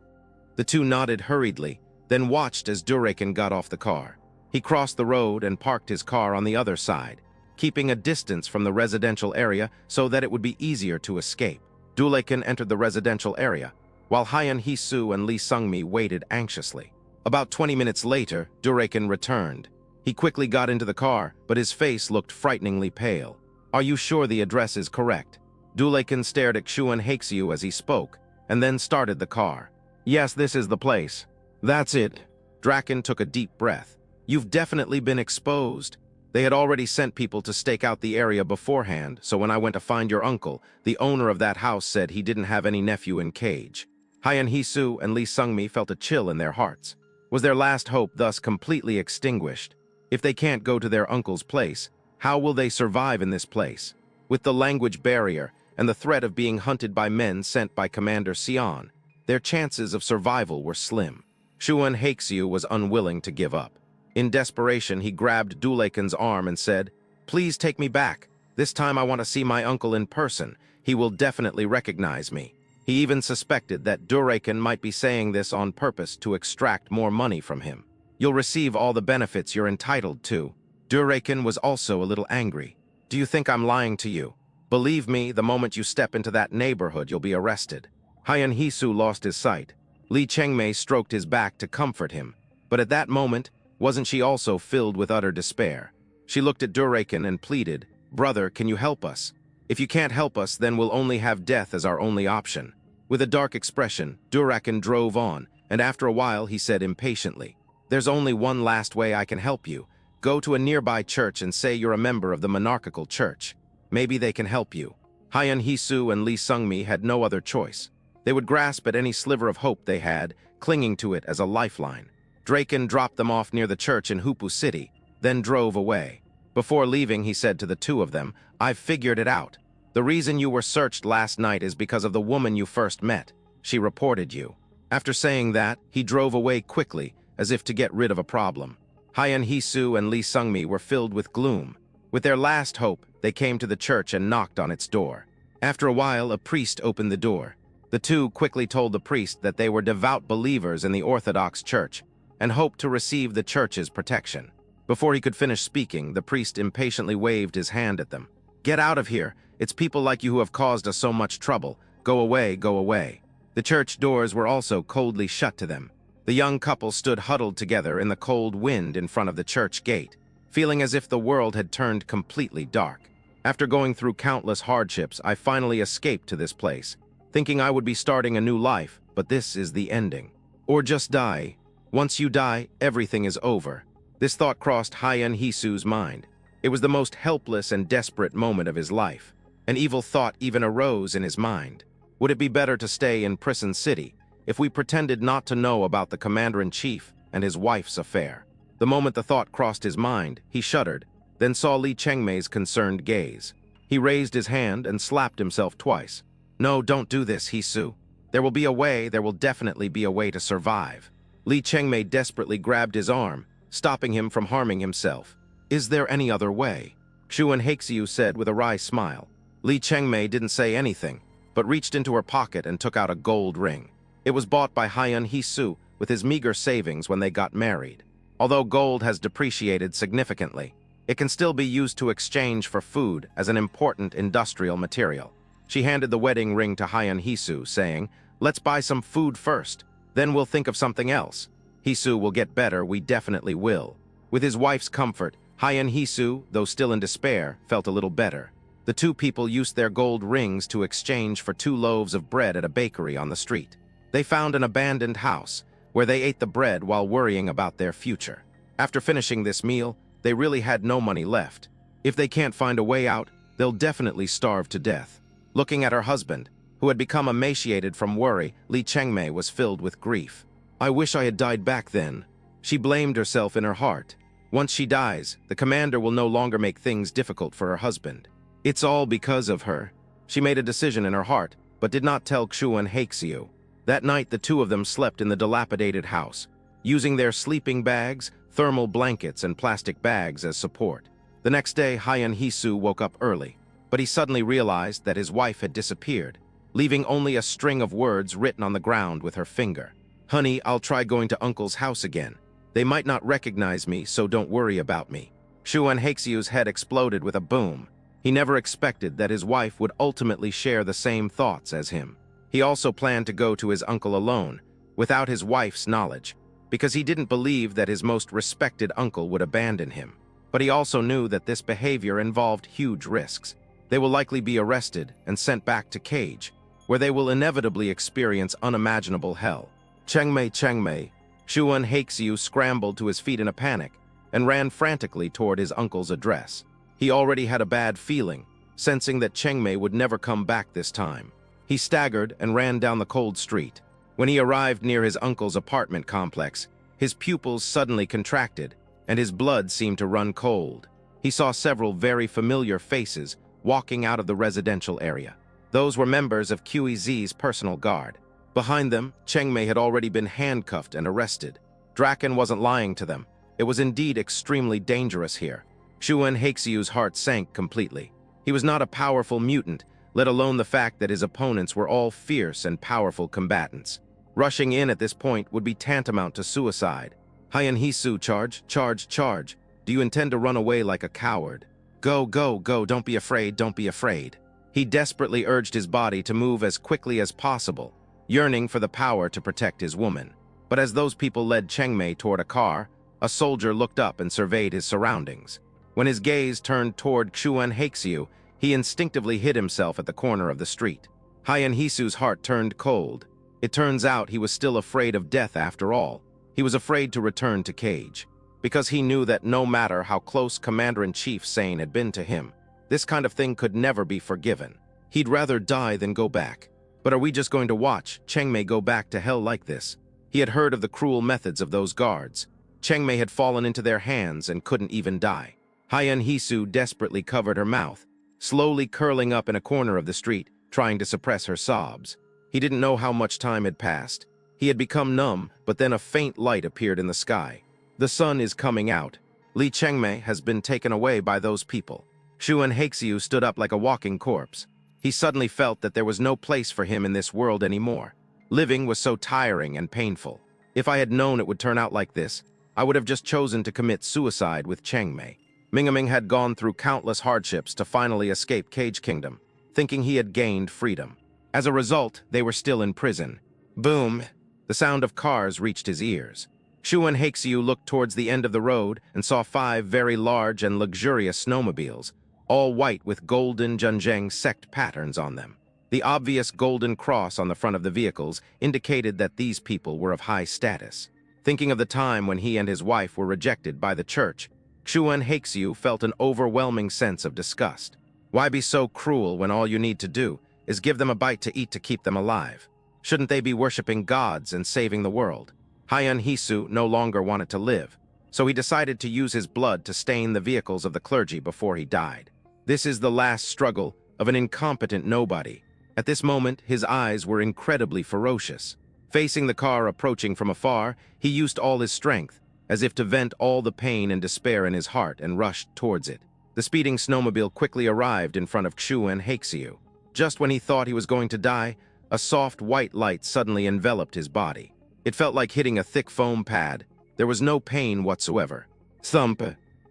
S1: The two nodded hurriedly, then watched as Durakan got off the car. He crossed the road and parked his car on the other side, keeping a distance from the residential area so that it would be easier to escape. Durakan entered the residential area, while Hyun Hae-soo and Lee Sung-mi waited anxiously. About 20 minutes later, Durakan returned. He quickly got into the car, but his face looked frighteningly pale. "Are you sure the address is correct?" Durakan stared at Shwan Hae-soo as he spoke, and then started the car. "Yes, this is the place." "That's it." Draken took a deep breath. "You've definitely been exposed. They had already sent people to stake out the area beforehand, so when I went to find your uncle, the owner of that house said he didn't have any nephew in cage." Hyun Hae-soo and Lee Sung-mi felt a chill in their hearts. Was their last hope thus completely extinguished? If they can't go to their uncle's place, how will they survive in this place? With the language barrier and the threat of being hunted by men sent by Commander Sion, their chances of survival were slim. Shwan Hae-soo was unwilling to give up. In desperation, he grabbed Durakan's arm and said, "Please take me back. This time I want to see my uncle in person. He will definitely recognize me." He even suspected that Duraken might be saying this on purpose to extract more money from him. You'll receive all the benefits you're entitled to. Duraken was also a little angry. Do you think I'm lying to you? Believe me, the moment you step into that neighborhood, you'll be arrested. Hyan Hisu lost his sight. Li Chengmei stroked his back to comfort him. But at that moment, wasn't she also filled with utter despair? She looked at Duraken and pleaded, "Brother, can you help us? If you can't help us, then we'll only have death as our only option." With a dark expression, Duraken drove on, and after a while he said impatiently, "There's only one last way I can help you. Go to a nearby church and say you're a member of the monarchical church. Maybe they can help you." Hyan Hisu and Li Sungmi had no other choice. They would grasp at any sliver of hope they had, clinging to it as a lifeline. Draken dropped them off near the church in Hupu City, then drove away. Before leaving, he said to the two of them, "I've figured it out. The reason you were searched last night is because of the woman you first met. She reported you." After saying that, he drove away quickly, as if to get rid of a problem. Hyan Hisu and Li Sungmi were filled with gloom. With their last hope, they came to the church and knocked on its door. After a while, a priest opened the door. The two quickly told the priest that they were devout believers in the Orthodox Church and hoped to receive the church's protection. Before he could finish speaking, the priest impatiently waved his hand at them. "Get out of here! It's people like you who have caused us so much trouble. Go away, go away." The church doors were also coldly shut to them. The young couple stood huddled together in the cold wind in front of the church gate, feeling as if the world had turned completely dark. "After going through countless hardships, I finally escaped to this place, thinking I would be starting a new life, but this is the ending. Or just die. Once you die, everything is over." This thought crossed Hyan Hisu's mind. It was the most helpless and desperate moment of his life. An evil thought even arose in his mind. Would it be better to stay in Prison City if we pretended not to know about the commander-in-chief and his wife's affair? The moment the thought crossed his mind, he shuddered, then saw Li Chengmei's concerned gaze. He raised his hand and slapped himself twice. "No, don't do this, Hisu. There will be a way, there will definitely be a way to survive." Li Chengmei desperately grabbed his arm, stopping him from harming himself. "Is there any other way?" Shuan Haixiu said with a wry smile. Li Chengmei didn't say anything, but reached into her pocket and took out a gold ring. It was bought by Hyan Hisu with his meager savings when they got married. Although gold has depreciated significantly, it can still be used to exchange for food as an important industrial material. She handed the wedding ring to Hyan Hisu, saying, "Let's buy some food first, then we'll think of something else. Hisu will get better, we definitely will." With his wife's comfort, Hyan Hisu, though still in despair, felt a little better. The two people used their gold rings to exchange for 2 loaves of bread at a bakery on the street. They found an abandoned house, where they ate the bread while worrying about their future. After finishing this meal, they really had no money left. If they can't find a way out, they'll definitely starve to death. Looking at her husband, who had become emaciated from worry, Li Chengmei was filled with grief. "I wish I had died back then." She blamed herself in her heart. Once she dies, the commander will no longer make things difficult for her husband. It's all because of her. She made a decision in her heart, but did not tell Xu and Haixiu. That night, the two of them slept in the dilapidated house, using their sleeping bags, thermal blankets, and plastic bags as support. The next day, Hyan Hisu woke up early, but he suddenly realized that his wife had disappeared, leaving only a string of words written on the ground with her finger. "Honey, I'll try going to Uncle's house again. They might not recognize me, so don't worry about me." Xu and Haixiu's head exploded with a boom. He never expected that his wife would ultimately share the same thoughts as him. He also planned to go to his uncle alone, without his wife's knowledge, because he didn't believe that his most respected uncle would abandon him. But he also knew that this behavior involved huge risks. They will likely be arrested and sent back to Cage, where they will inevitably experience unimaginable hell. "Chengmei, Chengmei." Shuan Haixiu scrambled to his feet in a panic and ran frantically toward his uncle's address. He already had a bad feeling, sensing that Chengmei would never come back this time. He staggered and ran down the cold street. When he arrived near his uncle's apartment complex, his pupils suddenly contracted, and his blood seemed to run cold. He saw several very familiar faces walking out of the residential area. Those were members of QEZ's personal guard. Behind them, Chengmei had already been handcuffed and arrested. Draken wasn't lying to them. It was indeed extremely dangerous here. Shuan Haixiu's heart sank completely. He was not a powerful mutant, let alone the fact that his opponents were all fierce and powerful combatants. Rushing in at this point would be tantamount to suicide. Hyan Hisu, charge, charge, charge. Do you intend to run away like a coward? Go, go, go, don't be afraid, don't be afraid. He desperately urged his body to move as quickly as possible, yearning for the power to protect his woman. But as those people led Chengmei toward a car, a soldier looked up and surveyed his surroundings. When his gaze turned toward Chuan Haixiu, he instinctively hid himself at the corner of the street. Hyan Hisu's heart turned cold. It turns out he was still afraid of death after all. He was afraid to return to Cage, because he knew that no matter how close Commander-in-Chief Sane had been to him, this kind of thing could never be forgiven. He'd rather die than go back. But are we just going to watch Chengmei go back to hell like this? He had heard of the cruel methods of those guards. Chengmei had fallen into their hands and couldn't even die. Hyan Hisu desperately covered her mouth, slowly curling up in a corner of the street, trying to suppress her sobs. He didn't know how much time had passed. He had become numb, but then a faint light appeared in the sky. The sun is coming out. Li Chengmei has been taken away by those people. Chuan Haixiu stood up like a walking corpse. He suddenly felt that there was no place for him in this world anymore. Living was so tiring and painful. If I had known it would turn out like this, I would have just chosen to commit suicide with Chengmei. Mingaming had gone through countless hardships to finally escape Cage Kingdom, thinking he had gained freedom. As a result, they were still in prison. Boom! The sound of cars reached his ears. Chuan Haixiu looked towards the end of the road and saw 5 very large and luxurious snowmobiles, all white with golden Zhenjiang sect patterns on them. The obvious golden cross on the front of the vehicles indicated that these people were of high status. Thinking of the time when he and his wife were rejected by the church, Chuan Haixiu felt an overwhelming sense of disgust. Why be so cruel when all you need to do is give them a bite to eat to keep them alive? Shouldn't they be worshipping gods and saving the world? Hyan Hisu no longer wanted to live, so he decided to use his blood to stain the vehicles of the clergy before he died. This is the last struggle of an incompetent nobody. At this moment, his eyes were incredibly ferocious. Facing the car approaching from afar, he used all his strength, as if to vent all the pain and despair in his heart, and rushed towards it. The speeding snowmobile quickly arrived in front of Chuan Haixiu. Just when he thought he was going to die, a soft white light suddenly enveloped his body. It felt like hitting a thick foam pad. There was no pain whatsoever. Thump!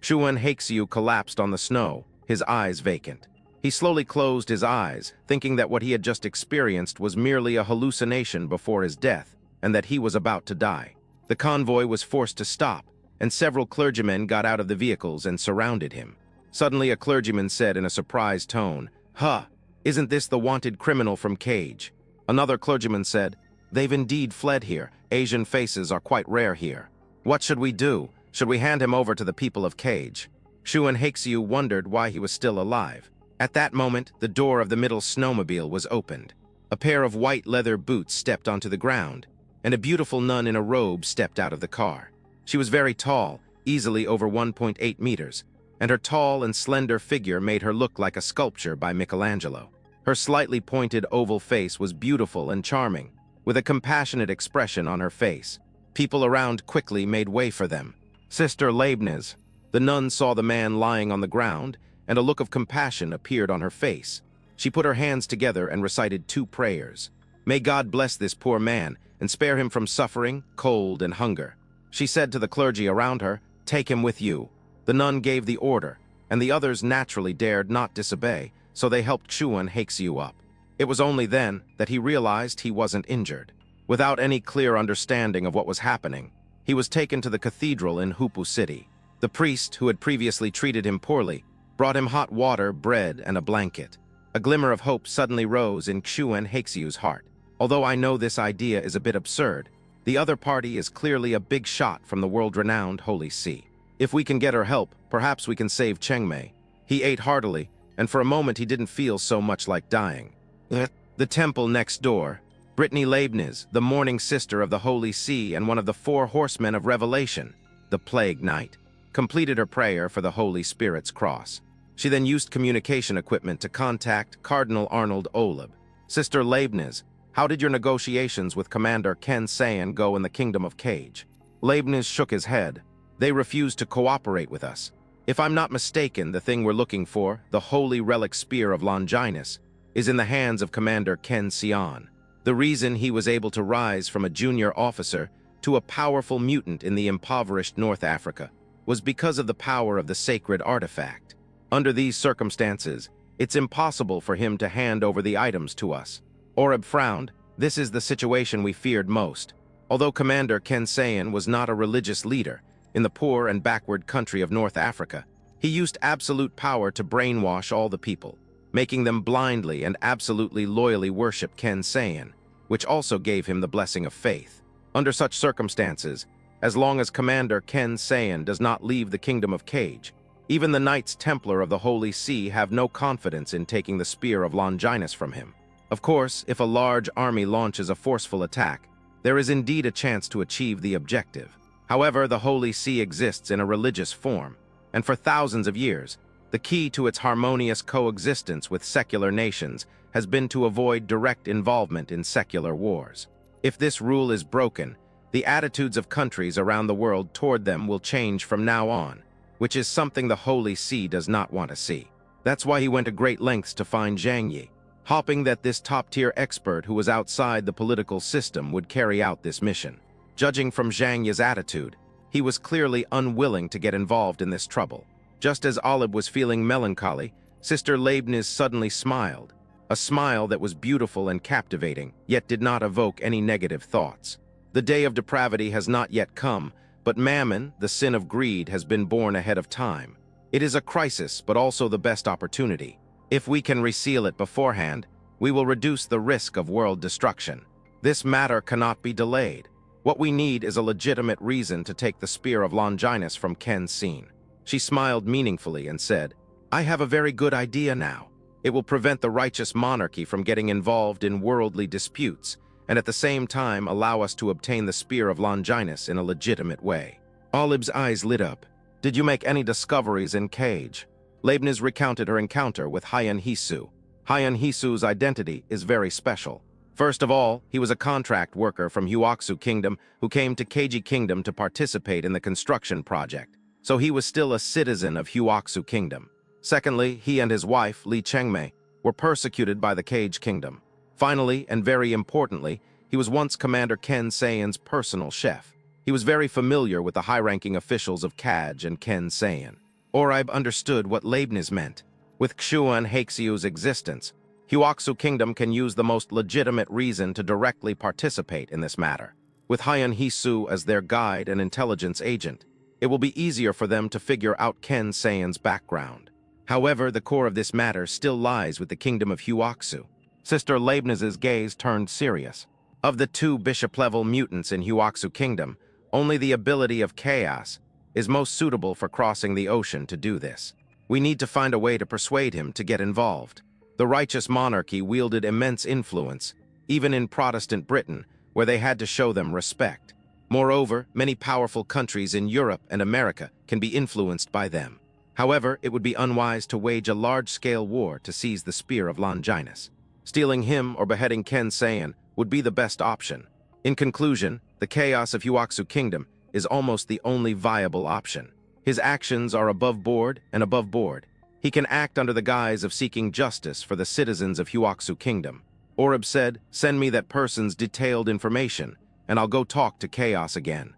S1: Chuan Haixiu collapsed on the snow, his eyes vacant. He slowly closed his eyes, thinking that what he had just experienced was merely a hallucination before his death, and that he was about to die. The convoy was forced to stop, and several clergymen got out of the vehicles and surrounded him. Suddenly a clergyman said in a surprised tone, "Huh, isn't this the wanted criminal from Cage?" Another clergyman said, "They've indeed fled here. Asian faces are quite rare here. What should we do? Should we hand him over to the people of Cage?" Chuan Haixiu wondered why he was still alive. At that moment, the door of the middle snowmobile was opened. A pair of white leather boots stepped onto the ground, and a beautiful nun in a robe stepped out of the car. She was very tall, easily over 1.8 meters, and her tall and slender figure made her look like a sculpture by Michelangelo. Her slightly pointed oval face was beautiful and charming, with a compassionate expression on her face. People around quickly made way for them. "Sister Leibniz." The nun saw the man lying on the ground, and a look of compassion appeared on her face. She put her hands together and recited 2 prayers. "May God bless this poor man and spare him from suffering, cold, and hunger." She said to the clergy around her, "Take him with you." The nun gave the order, and the others naturally dared not disobey, so they helped Chuan Haixiu up. It was only then that he realized he wasn't injured. Without any clear understanding of what was happening, he was taken to the cathedral in Hupu City. The priest, who had previously treated him poorly, brought him hot water, bread, and a blanket. A glimmer of hope suddenly rose in Chuan Haixiu's heart. Although I know this idea is a bit absurd, the other party is clearly a big shot from the world-renowned Holy See. If we can get her help, perhaps we can save Chengmei. He ate heartily, and for a moment he didn't feel so much like dying. The temple next door. Brittany Leibniz, the mourning sister of the Holy See and one of the 4 horsemen of Revelation, the Plague Knight, completed her prayer for the Holy Spirit's cross. She then used communication equipment to contact Cardinal Arnold Oleb. "Sister Leibniz, how did your negotiations with Commander Ken Sayan go in the Kingdom of Cage?" Leibniz shook his head. "They refused to cooperate with us. If I'm not mistaken, the thing we're looking for, the Holy Relic Spear of Longinus, is in the hands of Commander Ken Sion. The reason he was able to rise from a junior officer to a powerful mutant in the impoverished North Africa was because of the power of the sacred artifact. Under these circumstances, it's impossible for him to hand over the items to us. Oreb frowned. This is the situation we feared most. Although Commander Ken Sion was not a religious leader in the poor and backward country of North Africa, he used absolute power to brainwash all the people, making them blindly and absolutely loyally worship Ken Sion, which also gave him the blessing of faith. Under such circumstances, as long as Commander Ken Sion does not leave the Kingdom of Cage, even the Knights Templar of the Holy See have no confidence in taking the Spear of Longinus from him. Of course, if a large army launches a forceful attack, there is indeed a chance to achieve the objective. However, the Holy See exists in a religious form, and for thousands of years, the key to its harmonious coexistence with secular nations has been to avoid direct involvement in secular wars. If this rule is broken, the attitudes of countries around the world toward them will change from now on, which is something the Holy See does not want to see. That's why he went to great lengths to find Zhang Yi, hoping that this top-tier expert who was outside the political system would carry out this mission. Judging from Zhang Yi's attitude, he was clearly unwilling to get involved in this trouble. Just as Olive was feeling melancholy, Sister Leibniz suddenly smiled, a smile that was beautiful and captivating, yet did not evoke any negative thoughts. The day of depravity has not yet come, but mammon, the sin of greed, has been born ahead of time. It is a crisis, but also the best opportunity. If we can reseal it beforehand, we will reduce the risk of world destruction. This matter cannot be delayed. What we need is a legitimate reason to take the Spear of Longinus from Ken Sion. She smiled meaningfully and said, I have a very good idea now. It will prevent the righteous monarchy from getting involved in worldly disputes, and at the same time allow us to obtain the Spear of Longinus in a legitimate way. Olive's eyes lit up. Did you make any discoveries in Cage? Leibniz recounted her encounter with Hyan Hisu. Hyan Hisu's identity is very special. First of all, he was a contract worker from Huaxu Kingdom who came to Keiji Kingdom to participate in the construction project, so he was still a citizen of Huaxu Kingdom. Secondly, he and his wife, Li Chengmei, were persecuted by the Cage Kingdom. Finally, and very importantly, he was once Commander Ken Sion's personal chef. He was very familiar with the high-ranking officials of Cage and Ken Sion. Orib understood what Leibniz meant. With Xuan Haxiu's existence, Huaxu Kingdom can use the most legitimate reason to directly participate in this matter. With Hyan Hisu as their guide and intelligence agent, it will be easier for them to figure out Ken Sion's background. However, the core of this matter still lies with the Kingdom of Huaxu. Sister Leibniz's gaze turned serious. Of the two bishop-level mutants in Huaxu Kingdom, only the ability of Chaos is most suitable for crossing the ocean to do this. We need to find a way to persuade him to get involved. The righteous monarchy wielded immense influence, even in Protestant Britain, where they had to show them respect. Moreover, many powerful countries in Europe and America can be influenced by them. However, it would be unwise to wage a large-scale war to seize the Spear of Longinus. Stealing him or beheading Ken Sion would be the best option. In conclusion, the chaos of Huaxu Kingdom is almost the only viable option. His actions are above board and above board. He can act under the guise of seeking justice for the citizens of Huaxu Kingdom. Orib said, send me that person's detailed information, and I'll go talk to Chaos again.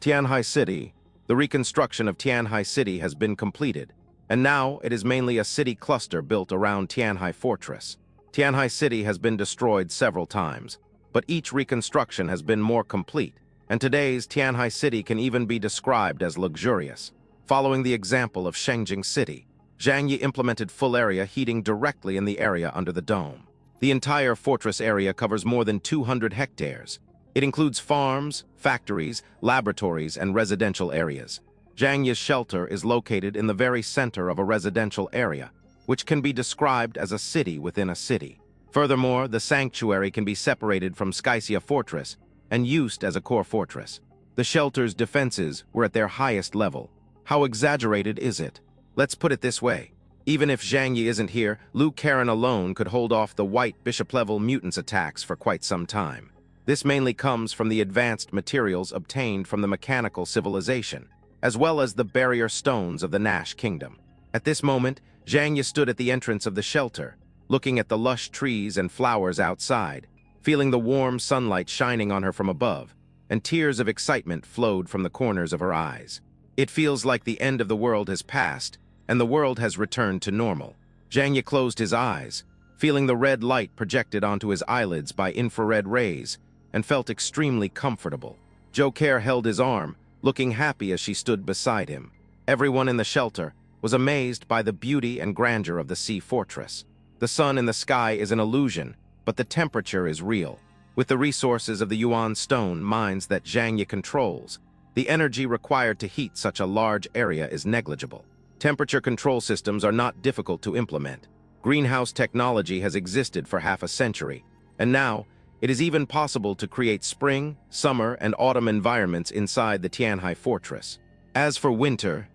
S1: Tianhai City. The reconstruction of Tianhai City has been completed, and now it is mainly a city cluster built around Tianhai Fortress. Tianhai City has been destroyed several times, but each reconstruction has been more complete, and today's Tianhai City can even be described as luxurious. Following the example of Shengjing City, Zhang Yi implemented full-area heating directly in the area under the dome. The entire fortress area covers more than 200 hectares. It includes farms, factories, laboratories, and residential areas. Zhang Yi's shelter is located in the very center of a residential area, which can be described as a city within a city. Furthermore, the sanctuary can be separated from Skycia Fortress and used as a core fortress. The shelter's defenses were at their highest level. How exaggerated is it? Let's put it this way. Even if Zhang Yi isn't here, Lu Karen alone could hold off the white bishop-level mutants' attacks for quite some time. This mainly comes from the advanced materials obtained from the mechanical civilization, as well as the barrier stones of the Nash Kingdom. At this moment, Zhang Yi stood at the entrance of the shelter, looking at the lush trees and flowers outside, feeling the warm sunlight shining on her from above, and tears of excitement flowed from the corners of her eyes. It feels like the end of the world has passed, and the world has returned to normal. Zhang Yi closed his eyes, feeling the red light projected onto his eyelids by infrared rays, and felt extremely comfortable. Jo Care held his arm, looking happy as she stood beside him. Everyone in the shelter was amazed by the beauty and grandeur of the sea fortress. The sun in the sky is an illusion, but the temperature is real. With the resources of the Yuan stone mines that Zhang Yi controls, the energy required to heat such a large area is negligible. Temperature control systems are not difficult to implement. Greenhouse technology has existed for half a century, and now it is even possible to create spring, summer, and autumn environments inside the Tianhai fortress. As for winter,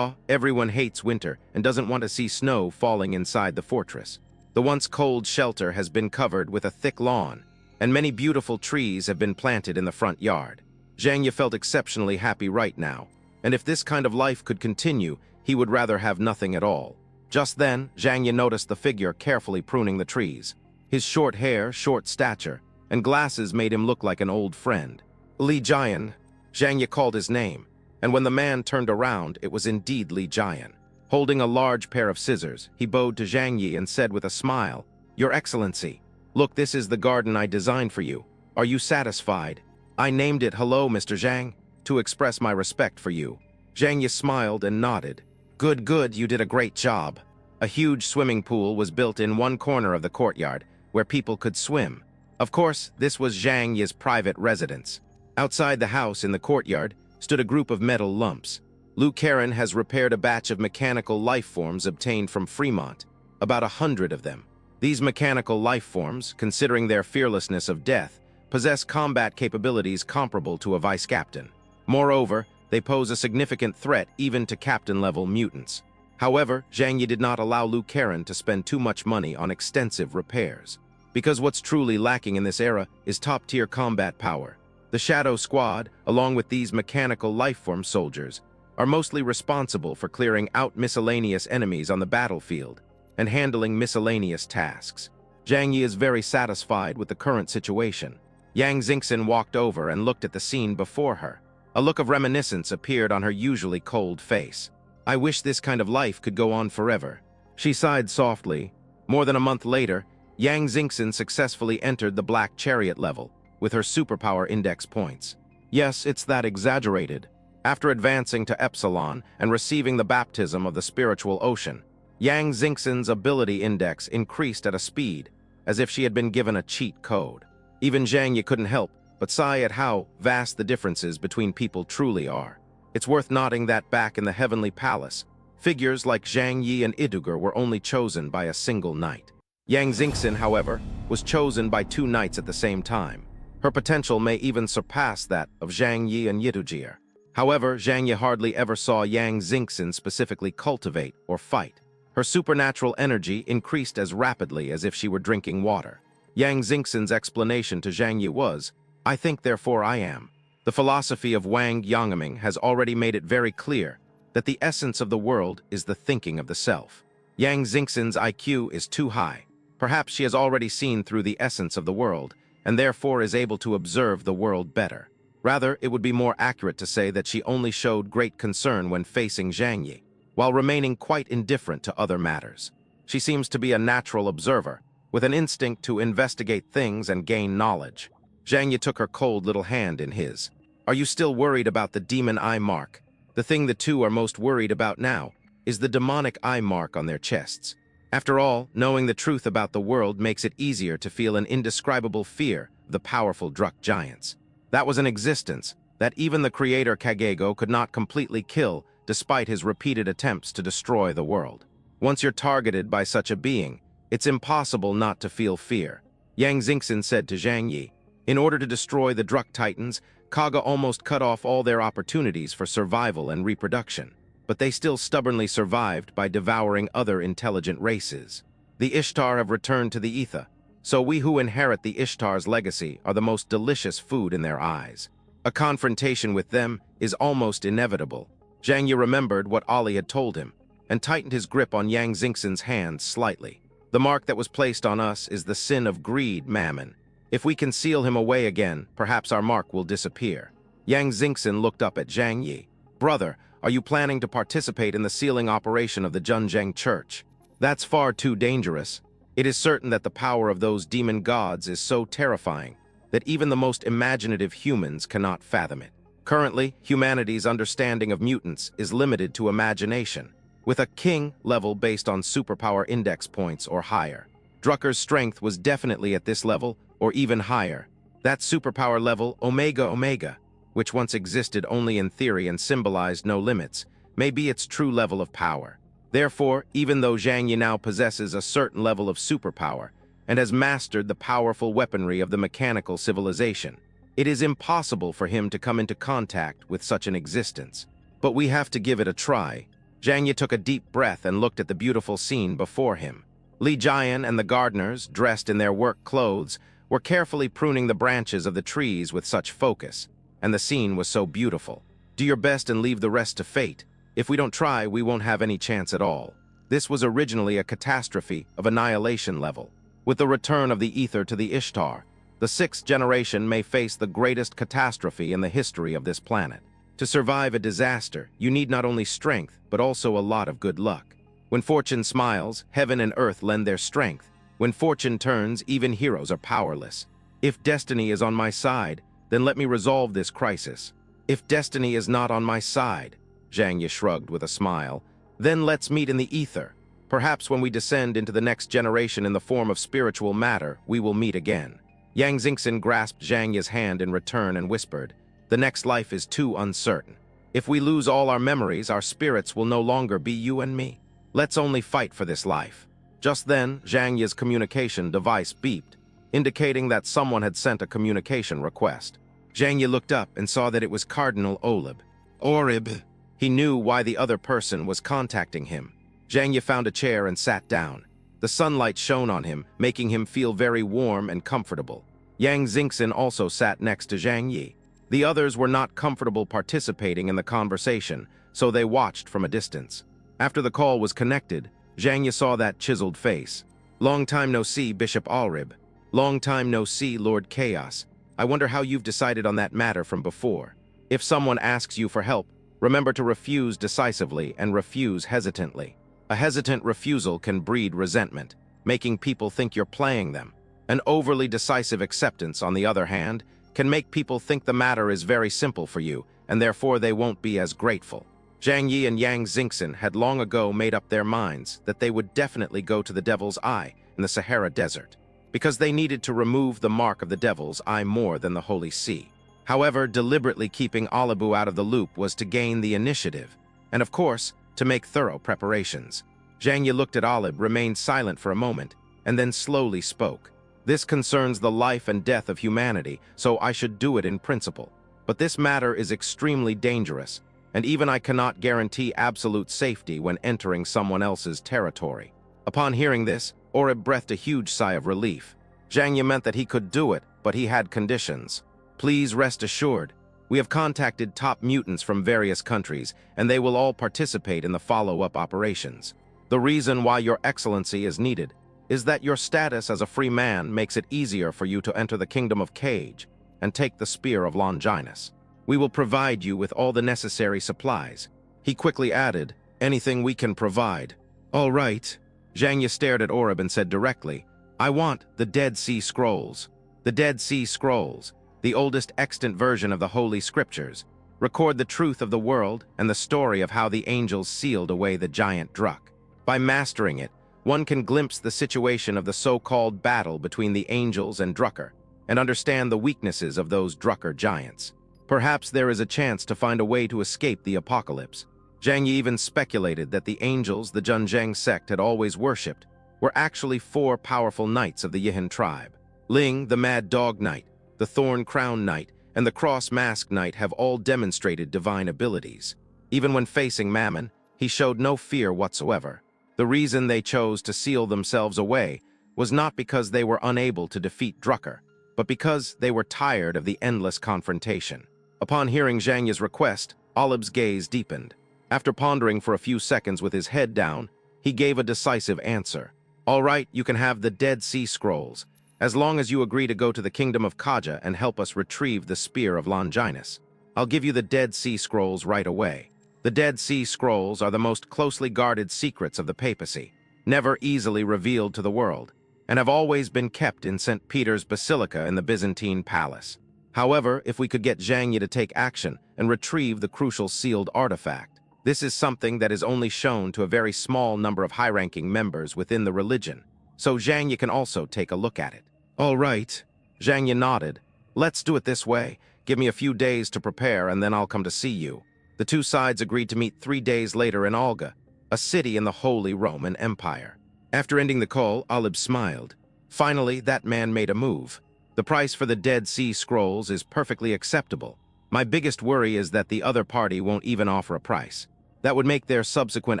S1: everyone hates winter and doesn't want to see snow falling inside the fortress. The once cold shelter has been covered with a thick lawn, and many beautiful trees have been planted in the front yard. Zhang Yi felt exceptionally happy right now, and if this kind of life could continue, he would rather have nothing at all. Just then, Zhang Yi noticed the figure carefully pruning the trees. His short hair, short stature, and glasses made him look like an old friend. Li Jian, Zhang Yi called his name, and when the man turned around, it was indeed Li Jian. Holding a large pair of scissors, he bowed to Zhang Yi and said with a smile, "Your Excellency, look, this is the garden I designed for you. Are you satisfied? I named it Hello, Mr. Zhang, to express my respect for you." Zhang Yi smiled and nodded. Good, you did a great job." A huge swimming pool was built in one corner of the courtyard, where people could swim. Of course, this was Zhang Yi's private residence. Outside the house in the courtyard stood a group of metal lumps. Lu Karen has repaired a batch of mechanical life forms obtained from Fremont, about 100 of them. These mechanical life forms, considering their fearlessness of death, possess combat capabilities comparable to a vice captain. Moreover, they pose a significant threat even to captain-level mutants. However, Zhang Yi did not allow Lu Karen to spend too much money on extensive repairs, because what's truly lacking in this era is top-tier combat power. The Shadow Squad, along with these mechanical lifeform soldiers, are mostly responsible for clearing out miscellaneous enemies on the battlefield and handling miscellaneous tasks. Zhang Yi is very satisfied with the current situation. Yang Xingxin walked over and looked at the scene before her. A look of reminiscence appeared on her usually cold face. "I wish this kind of life could go on forever." She sighed softly. More than a month later, Yang Xingxin successfully entered the Black Chariot level with her superpower index points. Yes, it's that exaggerated. After advancing to Epsilon and receiving the baptism of the spiritual ocean, Yang Xingxin's ability index increased at a speed, as if she had been given a cheat code. Even Zhang Yi couldn't help but sigh at how vast the differences between people truly are. It's worth noting that back in the Heavenly Palace, figures like Zhang Yi and Iduger were only chosen by a single knight. Yang Xingxin, however, was chosen by 2 knights at the same time. Her potential may even surpass that of Zhang Yi and Yitujir. However, Zhang Yi hardly ever saw Yang Xingxin specifically cultivate or fight. Her supernatural energy increased as rapidly as if she were drinking water. Yang Xingxin's explanation to Zhang Yi was, "I think, therefore I am." The philosophy of Wang Yangming has already made it very clear that the essence of the world is the thinking of the self. Yang Xingxin's IQ is too high. Perhaps she has already seen through the essence of the world, and therefore is able to observe the world better. Rather, it would be more accurate to say that she only showed great concern when facing Zhang Yi, while remaining quite indifferent to other matters. She seems to be a natural observer, with an instinct to investigate things and gain knowledge. Zhang Yi took her cold little hand in his. "Are you still worried about the demon eye mark? The thing the two are most worried about now is the demonic eye mark on their chests. After all, knowing the truth about the world makes it easier to feel an indescribable fear of the powerful Druk giants. That was an existence that even the creator Kagego could not completely kill despite his repeated attempts to destroy the world. Once you're targeted by such a being, it's impossible not to feel fear." Yang Xingxin said to Zhang Yi, "In order to destroy the Druk Titans, Kaga almost cut off all their opportunities for survival and reproduction, but they still stubbornly survived by devouring other intelligent races. The Ishtar have returned to the Ether, so we who inherit the Ishtar's legacy are the most delicious food in their eyes. A confrontation with them is almost inevitable." Zhang Yi remembered what Ali had told him, and tightened his grip on Yang Xingxin's hand slightly. The mark that was placed on us is the sin of greed, Mammon. If we can seal him away again, perhaps our mark will disappear. Yang Xingxin looked up at Zhang Yi. Brother, are you planning to participate in the sealing operation of the Zhenzheng Church? That's far too dangerous. It is certain that the power of those demon gods is so terrifying that even the most imaginative humans cannot fathom it. Currently, humanity's understanding of mutants is limited to imagination, with a king level based on superpower index points or higher. Drucker's strength was definitely at this level or even higher. That superpower level, Omega Omega, which once existed only in theory and symbolized no limits, may be its true level of power. Therefore, even though Zhang Yi now possesses a certain level of superpower and has mastered the powerful weaponry of the mechanical civilization, it is impossible for him to come into contact with such an existence. But we have to give it a try. Zhang Yi took a deep breath and looked at the beautiful scene before him. Li Jian and the gardeners, dressed in their work clothes, were carefully pruning the branches of the trees with such focus, and the scene was so beautiful. Do your best and leave the rest to fate. If we don't try, we won't have any chance at all. This was originally a catastrophe of annihilation level. With the return of the ether to the Ishtar, the sixth generation may face the greatest catastrophe in the history of this planet. To survive a disaster, you need not only strength, but also a lot of good luck. When fortune smiles, heaven and earth lend their strength. When fortune turns, even heroes are powerless. If destiny is on my side, then let me resolve this crisis. If destiny is not on my side, Zhang Yi shrugged with a smile, then let's meet in the ether. Perhaps when we descend into the next generation in the form of spiritual matter, we will meet again. Yang Xingxin grasped Zhang Yi's hand in return and whispered, the next life is too uncertain. If we lose all our memories, our spirits will no longer be you and me. Let's only fight for this life. Just then, Zhang Yi's communication device beeped, indicating that someone had sent a communication request. Zhang Yi looked up and saw that it was Cardinal Olib. Orib. He knew why the other person was contacting him. Zhang Yi found a chair and sat down. The sunlight shone on him, making him feel very warm and comfortable. Yang Xingxin also sat next to Zhang Yi. The others were not comfortable participating in the conversation, so they watched from a distance. After the call was connected, Zhang Yi saw that chiseled face. Long time no see, Bishop Alrib. Long time no see, Lord Chaos. I wonder how you've decided on that matter from before. If someone asks you for help, remember to refuse decisively and refuse hesitantly. A hesitant refusal can breed resentment, making people think you're playing them. An overly decisive acceptance, on the other hand, can make people think the matter is very simple for you, and therefore they won't be as grateful. Zhang Yi and Yang Xingxin had long ago made up their minds that they would definitely go to the Devil's Eye in the Sahara Desert, because they needed to remove the mark of the Devil's Eye more than the Holy See. However, deliberately keeping Alibu out of the loop was to gain the initiative, and of course, to make thorough preparations. Zhang Yi looked at Alib, remained silent for a moment, and then slowly spoke. This concerns the life and death of humanity, so I should do it in principle. But this matter is extremely dangerous, and even I cannot guarantee absolute safety when entering someone else's territory. Upon hearing this, Orib breathed a huge sigh of relief. Zhang Yi meant that he could do it, but he had conditions. Please rest assured, we have contacted top mutants from various countries, and they will all participate in the follow-up operations. The reason why Your Excellency is needed is that your status as a free man makes it easier for you to enter the Kingdom of Cage and take the Spear of Longinus. We will provide you with all the necessary supplies. He quickly added, anything we can provide. All right. Zhang Yi stared at Orib and said directly, I want the Dead Sea Scrolls. The Dead Sea Scrolls, the oldest extant version of the Holy Scriptures, record the truth of the world and the story of how the angels sealed away the giant Druck. By mastering it, one can glimpse the situation of the so-called battle between the angels and Drucker, and understand the weaknesses of those Drucker giants. Perhaps there is a chance to find a way to escape the apocalypse. Zhang Yi even speculated that the angels the Zhenzheng sect had always worshipped were actually 4 powerful knights of the Yihan tribe. Ling, the Mad Dog Knight, the Thorn Crown Knight, and the Cross-Masked Knight have all demonstrated divine abilities. Even when facing Mammon, he showed no fear whatsoever. The reason they chose to seal themselves away was not because they were unable to defeat Drucker, but because they were tired of the endless confrontation. Upon hearing Zhang Yi's request, Olib's gaze deepened. After pondering for a few seconds with his head down, he gave a decisive answer. All right, you can have the Dead Sea Scrolls, as long as you agree to go to the kingdom of Kaja and help us retrieve the Spear of Longinus. I'll give you the Dead Sea Scrolls right away. The Dead Sea Scrolls are the most closely guarded secrets of the papacy, never easily revealed to the world, and have always been kept in St. Peter's Basilica in the Byzantine palace. However, if we could get Zhang Yi to take action and retrieve the crucial sealed artifact, this is something that is only shown to a very small number of high-ranking members within the religion, so Zhang Yi can also take a look at it. All right, Zhang Yi nodded. Let's do it this way. Give me a few days to prepare and then I'll come to see you. The two sides agreed to meet 3 days later in Olga, a city in the Holy Roman Empire. After ending the call, Olib smiled. Finally, that man made a move. The price for the Dead Sea Scrolls is perfectly acceptable. My biggest worry is that the other party won't even offer a price. That would make their subsequent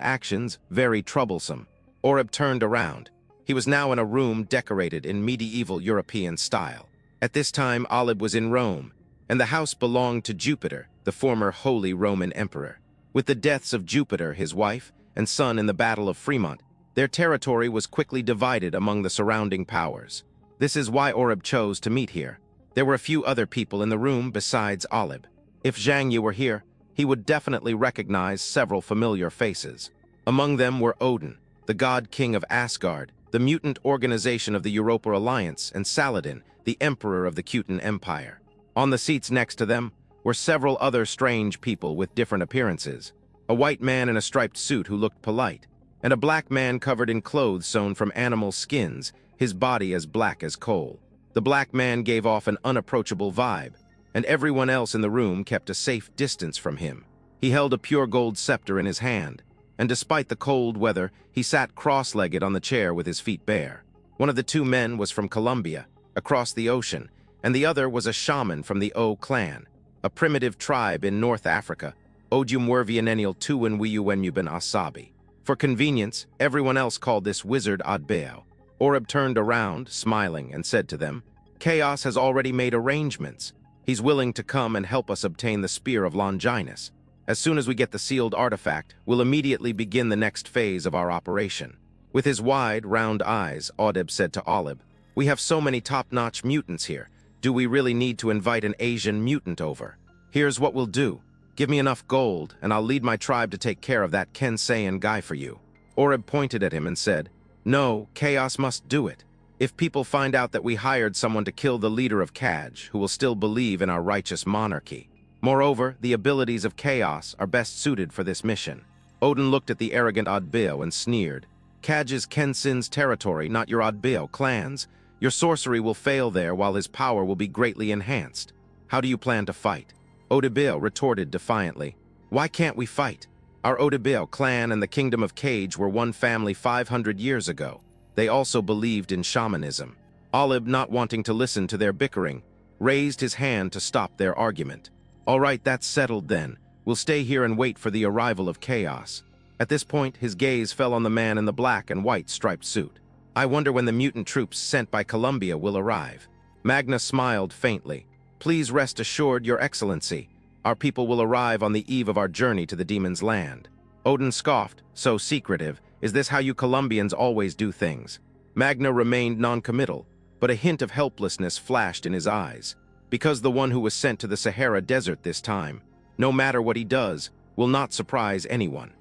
S1: actions very troublesome. Oreb turned around. He was now in a room decorated in medieval European style. At this time, Olib was in Rome, and the house belonged to Jupiter, the former Holy Roman Emperor. With the deaths of Jupiter, his wife, and son in the Battle of Fremont, their territory was quickly divided among the surrounding powers. This is why Oreb chose to meet here. There were a few other people in the room besides Olib. If Zhang Yi were here, he would definitely recognize several familiar faces. Among them were Odin, the god king of Asgard, the mutant organization of the Europa Alliance, and Saladin, the emperor of the Kutan Empire. On the seats next to them were several other strange people with different appearances. A white man in a striped suit who looked polite, and a black man covered in clothes sewn from animal skins, his body as black as coal. The black man gave off an unapproachable vibe, and everyone else in the room kept a safe distance from him. He held a pure gold scepter in his hand, and despite the cold weather, he sat cross-legged on the chair with his feet bare. One of the two men was from Colombia, across the ocean, and the other was a shaman from the O clan, a primitive tribe in North Africa, Ojumwervianenial Tuwen Wiyuwenmuben Asabi. For convenience, everyone else called this wizard Adbeo. Oreb turned around, smiling, and said to them, "Chaos has already made arrangements. He's willing to come and help us obtain the Spear of Longinus. As soon as we get the sealed artifact, we'll immediately begin the next phase of our operation." With his wide, round eyes, Odeb said to Olib, "We have so many top-notch mutants here. Do we really need to invite an Asian mutant over? Here's what we'll do. Give me enough gold, and I'll lead my tribe to take care of that Kensayan guy for you." Oreb pointed at him and said, "No, Chaos must do it. If people find out that we hired someone to kill the leader of Kaj, who will still believe in our righteous monarchy. Moreover, the abilities of Chaos are best suited for this mission." Odin looked at the arrogant Adbeo and sneered. "Kaj is Kensin's territory, not your Adbeo clans. Your sorcery will fail there while his power will be greatly enhanced. How do you plan to fight?" Odebeo retorted defiantly, "Why can't we fight? Our Odebeo clan and the Kingdom of Cage were one family 500 years ago. They also believed in shamanism." Olib, not wanting to listen to their bickering, raised his hand to stop their argument. "All right, that's settled then. We'll stay here and wait for the arrival of Chaos." At this point, his gaze fell on the man in the black and white striped suit. "I wonder when the mutant troops sent by Columbia will arrive." Magna smiled faintly. "Please rest assured, Your Excellency. Our people will arrive on the eve of our journey to the demon's land." Odin scoffed, "So secretive. Is this how you Colombians always do things?" Magna remained non-committal, but a hint of helplessness flashed in his eyes. Because the one who was sent to the Sahara Desert this time, no matter what he does, will not surprise anyone.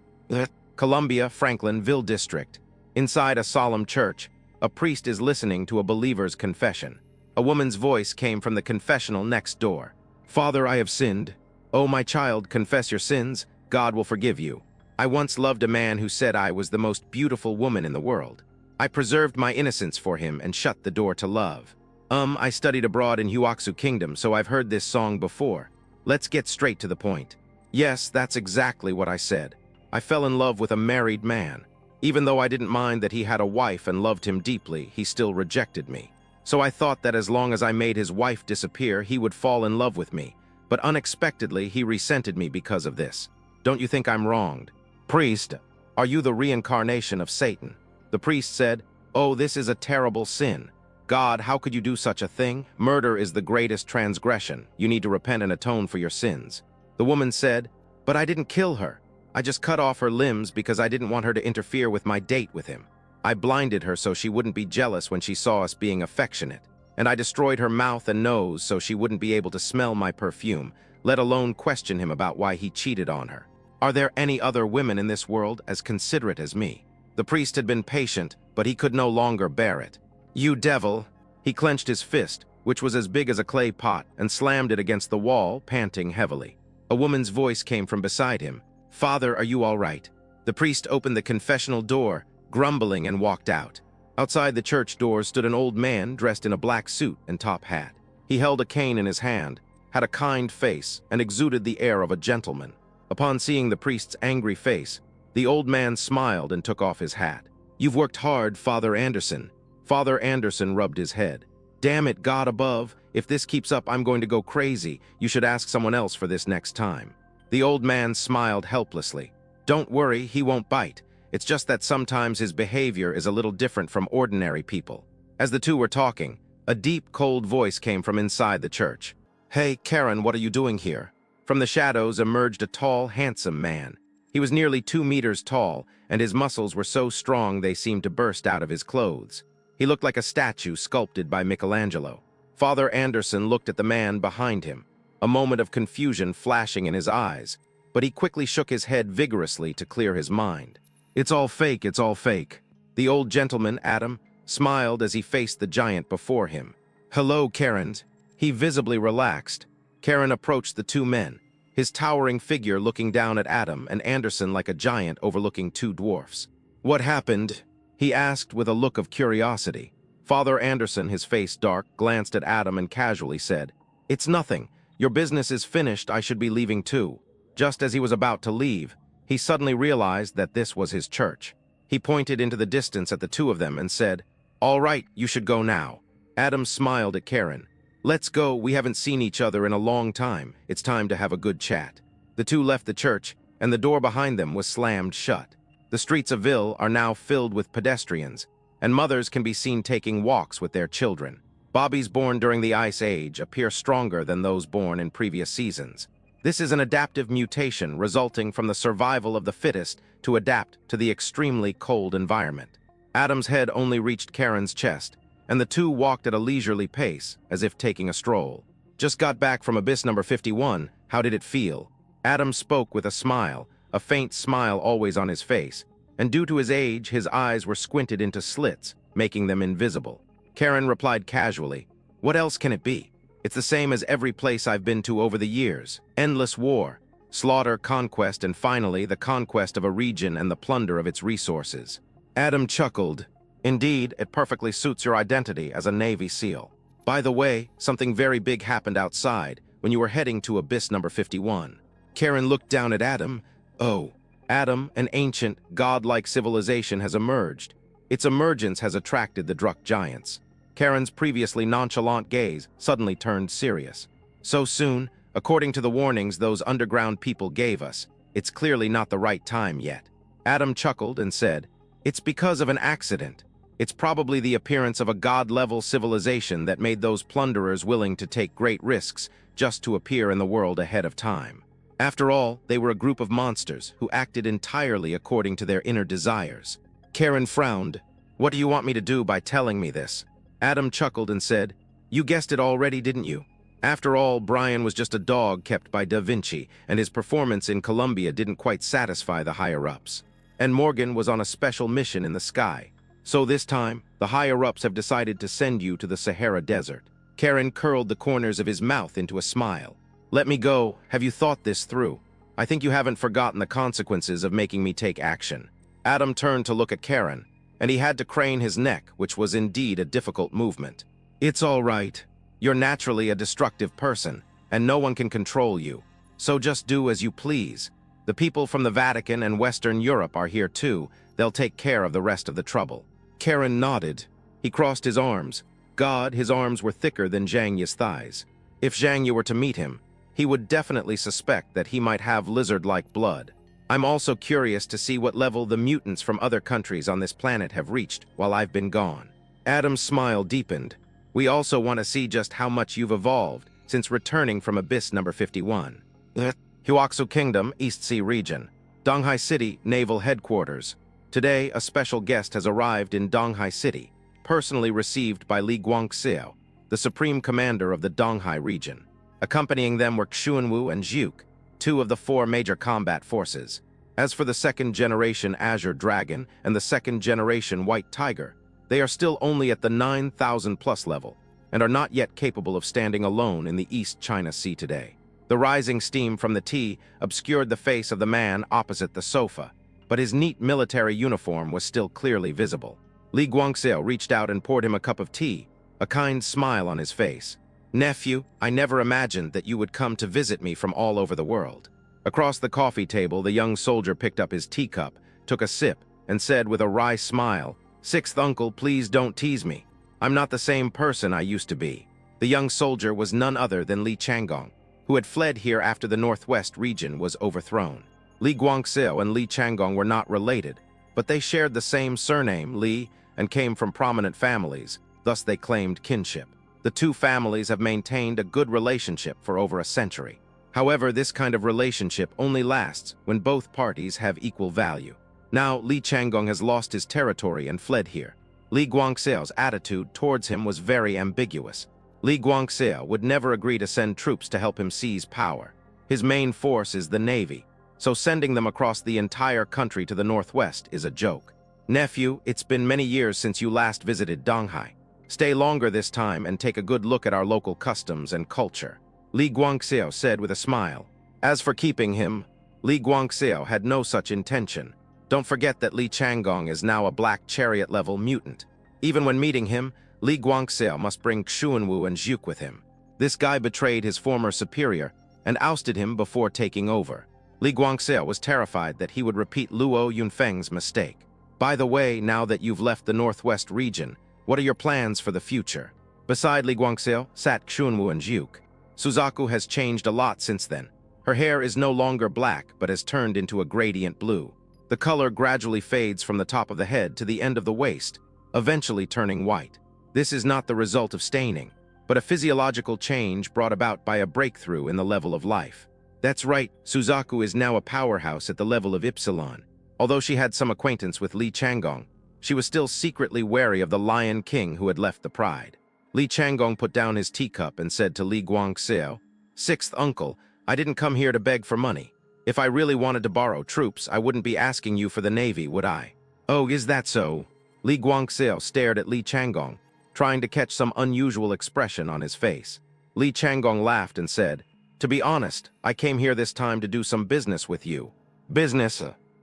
S1: Columbia, Franklinville District. Inside a solemn church, a priest is listening to a believer's confession. A woman's voice came from the confessional next door. "Father, I have sinned. Oh, my child, confess your sins. God will forgive you. I once loved a man who said I was the most beautiful woman in the world. I preserved my innocence for him and shut the door to love. I studied abroad in Huaxu Kingdom, so I've heard this song before. Let's get straight to the point. Yes, that's exactly what I said. I fell in love with a married man. Even though I didn't mind that he had a wife and loved him deeply, he still rejected me. So I thought that as long as I made his wife disappear, he would fall in love with me. But unexpectedly, he resented me because of this. Don't you think I'm wronged?" "Priest, are you the reincarnation of Satan?" The priest said, "Oh, this is a terrible sin. God, how could you do such a thing? Murder is the greatest transgression. You need to repent and atone for your sins." The woman said, "But I didn't kill her. I just cut off her limbs because I didn't want her to interfere with my date with him." I blinded her so she wouldn't be jealous when she saw us being affectionate, and I destroyed her mouth and nose so she wouldn't be able to smell my perfume, let alone question him about why he cheated on her. Are there any other women in this world as considerate as me? The priest had been patient, but he could no longer bear it. You devil! He clenched his fist, which was as big as a clay pot, and slammed it against the wall, panting heavily. A woman's voice came from beside him. Father, are you all right? The priest opened the confessional door, grumbling, and walked out. Outside the church door stood an old man dressed in a black suit and top hat. He held a cane in his hand, had a kind face, and exuded the air of a gentleman. Upon seeing the priest's angry face, the old man smiled and took off his hat. You've worked hard, Father Anderson. Father Anderson rubbed his head. Damn it, God above, if this keeps up, I'm going to go crazy. You should ask someone else for this next time. The old man smiled helplessly. Don't worry, he won't bite. It's just that sometimes his behavior is a little different from ordinary people. As the two were talking, a deep, cold voice came from inside the church. Hey, Karen, what are you doing here? From the shadows emerged a tall, handsome man. He was nearly 2 meters tall, and his muscles were so strong they seemed to burst out of his clothes. He looked like a statue sculpted by Michelangelo. Father Anderson looked at the man behind him, a moment of confusion flashing in his eyes, but he quickly shook his head vigorously to clear his mind. It's all fake, it's all fake. The old gentleman, Adam, smiled as he faced the giant before him. Hello, Karen. He visibly relaxed. Karen approached the two men, his towering figure looking down at Adam and Anderson like a giant overlooking 2 dwarfs. What happened? He asked with a look of curiosity. Father Anderson, his face dark, glanced at Adam and casually said, It's nothing. Your business is finished, I should be leaving too. Just as he was about to leave, he suddenly realized that this was his church. He pointed into the distance at the two of them and said, All right, you should go now. Adam smiled at Karen. Let's go, we haven't seen each other in a long time. It's time to have a good chat. The two left the church, and the door behind them was slammed shut. The streets of Ville are now filled with pedestrians, and mothers can be seen taking walks with their children. Bobbies born during the Ice Age appear stronger than those born in previous seasons. This is an adaptive mutation resulting from the survival of the fittest to adapt to the extremely cold environment. Adam's head only reached Karen's chest, and the two walked at a leisurely pace, as if taking a stroll. Just got back from Abyss number 51, how did it feel? Adam spoke with a smile, a faint smile always on his face, and due to his age, his eyes were squinted into slits, making them invisible. Karen replied casually, What else can it be? It's the same as every place I've been to over the years. Endless war, slaughter, conquest, and finally the conquest of a region and the plunder of its resources. Adam chuckled. Indeed, it perfectly suits your identity as a Navy SEAL. By the way, something very big happened outside when you were heading to Abyss number 51. Karen looked down at Adam. Oh, Adam, an ancient, godlike civilization has emerged. Its emergence has attracted the Druk giants. Karen's previously nonchalant gaze suddenly turned serious. So soon, according to the warnings those underground people gave us, it's clearly not the right time yet. Adam chuckled and said, It's because of an accident. It's probably the appearance of a god-level civilization that made those plunderers willing to take great risks just to appear in the world ahead of time. After all, they were a group of monsters who acted entirely according to their inner desires. Karen frowned. What do you want me to do by telling me this? Adam chuckled and said, You guessed it already, didn't you? After all, Brian was just a dog kept by Da Vinci, and his performance in Colombia didn't quite satisfy the higher-ups. And Morgan was on a special mission in the sky. So this time, the higher-ups have decided to send you to the Sahara Desert. Karen curled the corners of his mouth into a smile. Let me go. Have you thought this through? I think you haven't forgotten the consequences of making me take action. Adam turned to look at Karen, and he had to crane his neck, which was indeed a difficult movement. It's all right. You're naturally a destructive person, and no one can control you. So just do as you please. The people from the Vatican and Western Europe are here too. They'll take care of the rest of the trouble. Karen nodded. He crossed his arms. God, his arms were thicker than Zhang Yi's thighs. If Zhang Yi were to meet him, he would definitely suspect that he might have lizard-like blood. I'm also curious to see what level the mutants from other countries on this planet have reached while I've been gone. Adam's smile deepened. We also want to see just how much you've evolved since returning from Abyss number 51. Huaxu Kingdom, East Sea Region. Donghai City, Naval Headquarters. Today, a special guest has arrived in Donghai City, personally received by Li Guangxiao, the supreme commander of the Donghai region. Accompanying them were Xuanwu and Zhuke, two of the four major combat forces. As for the second-generation Azure Dragon and the second-generation White Tiger, they are still only at the 9,000-plus level and are not yet capable of standing alone in the East China Sea today. The rising steam from the tea obscured the face of the man opposite the sofa, but his neat military uniform was still clearly visible. Li Guangxiao reached out and poured him a cup of tea, a kind smile on his face. "Nephew, I never imagined that you would come to visit me from all over the world." Across the coffee table, the young soldier picked up his teacup, took a sip, and said with a wry smile, "Sixth uncle, please don't tease me. I'm not the same person I used to be." The young soldier was none other than Li Changgong, who had fled here after the northwest region was overthrown. Li Guangxiao and Li Changgong were not related, but they shared the same surname, Li, and came from prominent families, thus they claimed kinship. The two families have maintained a good relationship for over a century. However, this kind of relationship only lasts when both parties have equal value. Now, Li Changgong has lost his territory and fled here. Li Guangxiao's attitude towards him was very ambiguous. Li Guangxiao would never agree to send troops to help him seize power. His main force is the navy, so sending them across the entire country to the northwest is a joke. "Nephew, it's been many years since you last visited Donghai. Stay longer this time and take a good look at our local customs and culture," Li Guangxiao said with a smile. As for keeping him, Li Guangxiao had no such intention. Don't forget that Li Changgong is now a black chariot-level mutant. Even when meeting him, Li Guangxiao must bring Xuanwu and Zhuke with him. This guy betrayed his former superior and ousted him before taking over. Li Guangxiao was terrified that he would repeat Luo Yunfeng's mistake. "By the way, now that you've left the northwest region, what are your plans for the future?" Beside Li Guangxiao sat Xuanwu and Zhuke. Suzaku has changed a lot since then. Her hair is no longer black, but has turned into a gradient blue. The color gradually fades from the top of the head to the end of the waist, eventually turning white. This is not the result of staining, but a physiological change brought about by a breakthrough in the level of life. That's right, Suzaku is now a powerhouse at the level of Ypsilon. Although she had some acquaintance with Li Changgong, she was still secretly wary of the Lion King who had left the Pride. Li Changgong put down his teacup and said to Li Guangxiao, "Sixth uncle, I didn't come here to beg for money. If I really wanted to borrow troops, I wouldn't be asking you for the navy, would I?" "Oh, is that so?" Li Guangxiao stared at Li Changgong, trying to catch some unusual expression on his face. Li Changgong laughed and said, "To be honest, I came here this time to do some business with you." "Business?"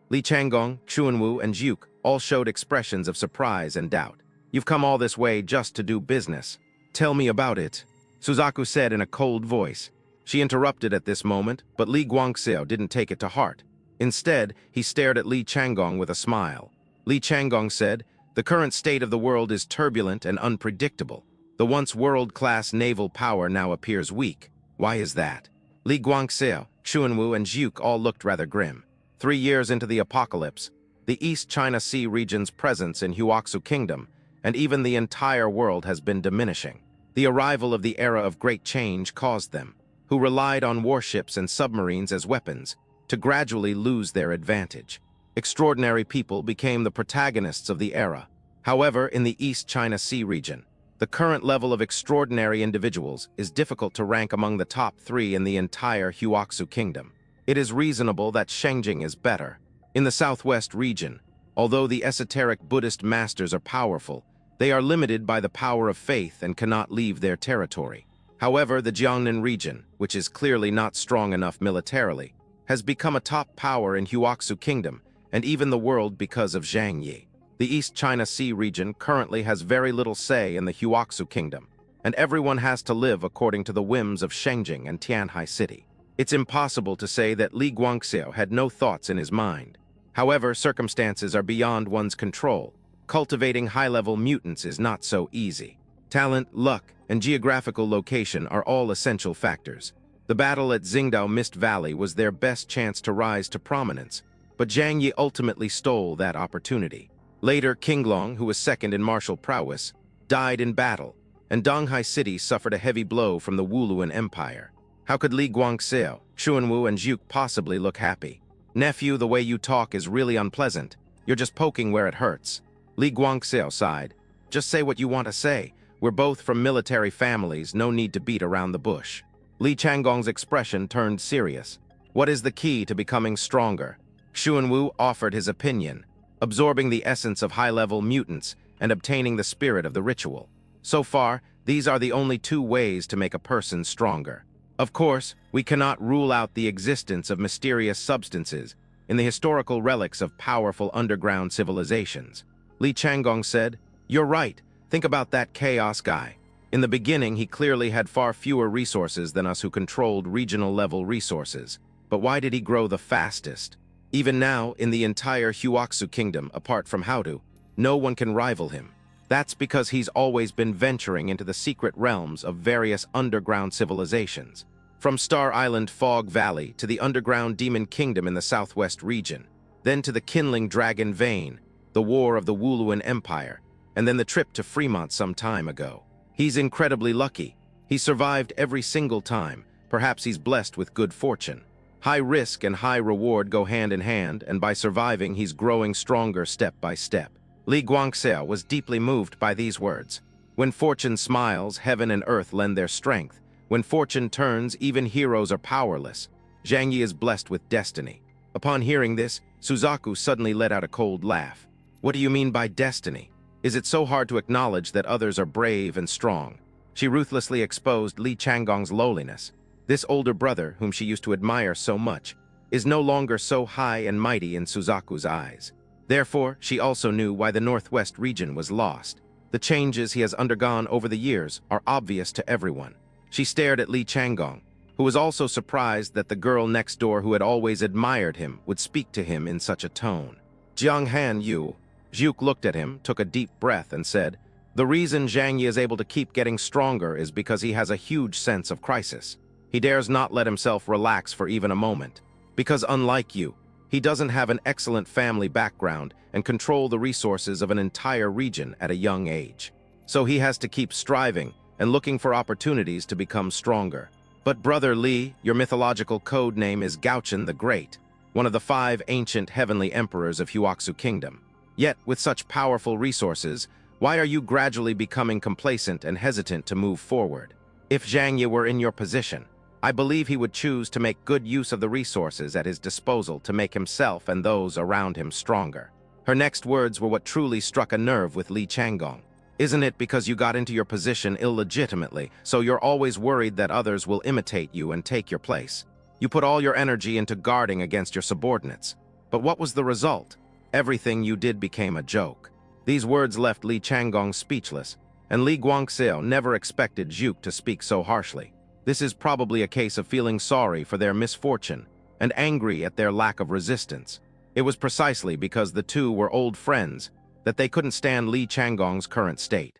S1: Li Changgong, Xuanwu, and Zhuke all showed expressions of surprise and doubt. "You've come all this way just to do business. Tell me about it," Suzaku said in a cold voice. She interrupted at this moment, but Li Guangxiao didn't take it to heart. Instead, he stared at Li Changgong with a smile. Li Changgong said, "The current state of the world is turbulent and unpredictable. The once world-class naval power now appears weak. Why is that?" Li Guangxiao, Xuanwu, and Zhuke all looked rather grim. 3 years into the apocalypse, the East China Sea region's presence in Huaxu Kingdom, and even the entire world has been diminishing. The arrival of the era of great change caused them, who relied on warships and submarines as weapons, to gradually lose their advantage. Extraordinary people became the protagonists of the era. However, in the East China Sea region, the current level of extraordinary individuals is difficult to rank among the top 3 in the entire Huaxu Kingdom. It is reasonable that Shengjing is better. In the southwest region, although the esoteric Buddhist masters are powerful, they are limited by the power of faith and cannot leave their territory. However, the Jiangnan region, which is clearly not strong enough militarily, has become a top power in Huaxu Kingdom and even the world because of Zhang Yi. The East China Sea region currently has very little say in the Huaxu Kingdom, and everyone has to live according to the whims of Shengjing and Tianhai City. It's impossible to say that Li Guangxiao had no thoughts in his mind. However, circumstances are beyond one's control. Cultivating high-level mutants is not so easy. Talent, luck, and geographical location are all essential factors. The battle at Xingdao Mist Valley was their best chance to rise to prominence, but Zhang Yi ultimately stole that opportunity. Later, Qinglong, who was second in martial prowess, died in battle, and Donghai City suffered a heavy blow from the Wuluan Empire. How could Li Guangxiao, Xuanwu, and Zhuke possibly look happy? "Nephew, the way you talk is really unpleasant. You're just poking where it hurts. Li Guangxiao sighed. Just say what you want to say. We're both from military families, no need to beat around the bush. Li Changgong's expression turned serious. What is the key to becoming stronger? Xuanwu offered his opinion, absorbing the essence of high-level mutants and obtaining the spirit of the ritual. So far, these are the only two ways to make a person stronger. Of course, we cannot rule out the existence of mysterious substances in the historical relics of powerful underground civilizations. Li Changgong said, "You're right. Think about that chaos guy. In the beginning, he clearly had far fewer resources than us who controlled regional-level resources. But why did he grow the fastest? Even now, in the entire Huaxu kingdom, apart from Haodu, no one can rival him. That's because he's always been venturing into the secret realms of various underground civilizations. From Star Island Fog Valley to the underground Demon Kingdom in the southwest region, then to the Kindling Dragon Vein, the war of the Wuluan Empire, and then the trip to Fremont some time ago. He's incredibly lucky. He survived every single time. Perhaps he's blessed with good fortune. High risk and high reward go hand in hand, and by surviving, he's growing stronger step by step." Li Guangxiao was deeply moved by these words. When fortune smiles, heaven and earth lend their strength. When fortune turns, even heroes are powerless. Zhang Yi is blessed with destiny. Upon hearing this, Suzaku suddenly let out a cold laugh. What do you mean by destiny? Is it so hard to acknowledge that others are brave and strong? She ruthlessly exposed Li Changgong's lowliness. This older brother, whom she used to admire so much, is no longer so high and mighty in Suzaku's eyes. Therefore, she also knew why the Northwest region was lost. The changes he has undergone over the years are obvious to everyone. She stared at Li Changgong, who was also surprised that the girl next door who had always admired him would speak to him in such a tone. "Jiang Han Yu." Zhuke looked at him, took a deep breath, and said, "The reason Zhang Yi is able to keep getting stronger is because he has a huge sense of crisis. He dares not let himself relax for even a moment. Because unlike you, he doesn't have an excellent family background and control the resources of an entire region at a young age. So he has to keep striving and looking for opportunities to become stronger. But Brother Li, your mythological code name is Gaochen the Great, one of the 5 ancient heavenly emperors of Huaxu Kingdom. Yet, with such powerful resources, why are you gradually becoming complacent and hesitant to move forward? If Zhang Yi were in your position, I believe he would choose to make good use of the resources at his disposal to make himself and those around him stronger." Her next words were what truly struck a nerve with Li Changgong. "Isn't it because you got into your position illegitimately, so you're always worried that others will imitate you and take your place? You put all your energy into guarding against your subordinates. But what was the result? Everything you did became a joke." These words left Li Changgong speechless, and Li Guangxiao never expected Zhuke to speak so harshly. This is probably a case of feeling sorry for their misfortune and angry at their lack of resistance. It was precisely because the two were old friends that they couldn't stand Li Changgong's current state.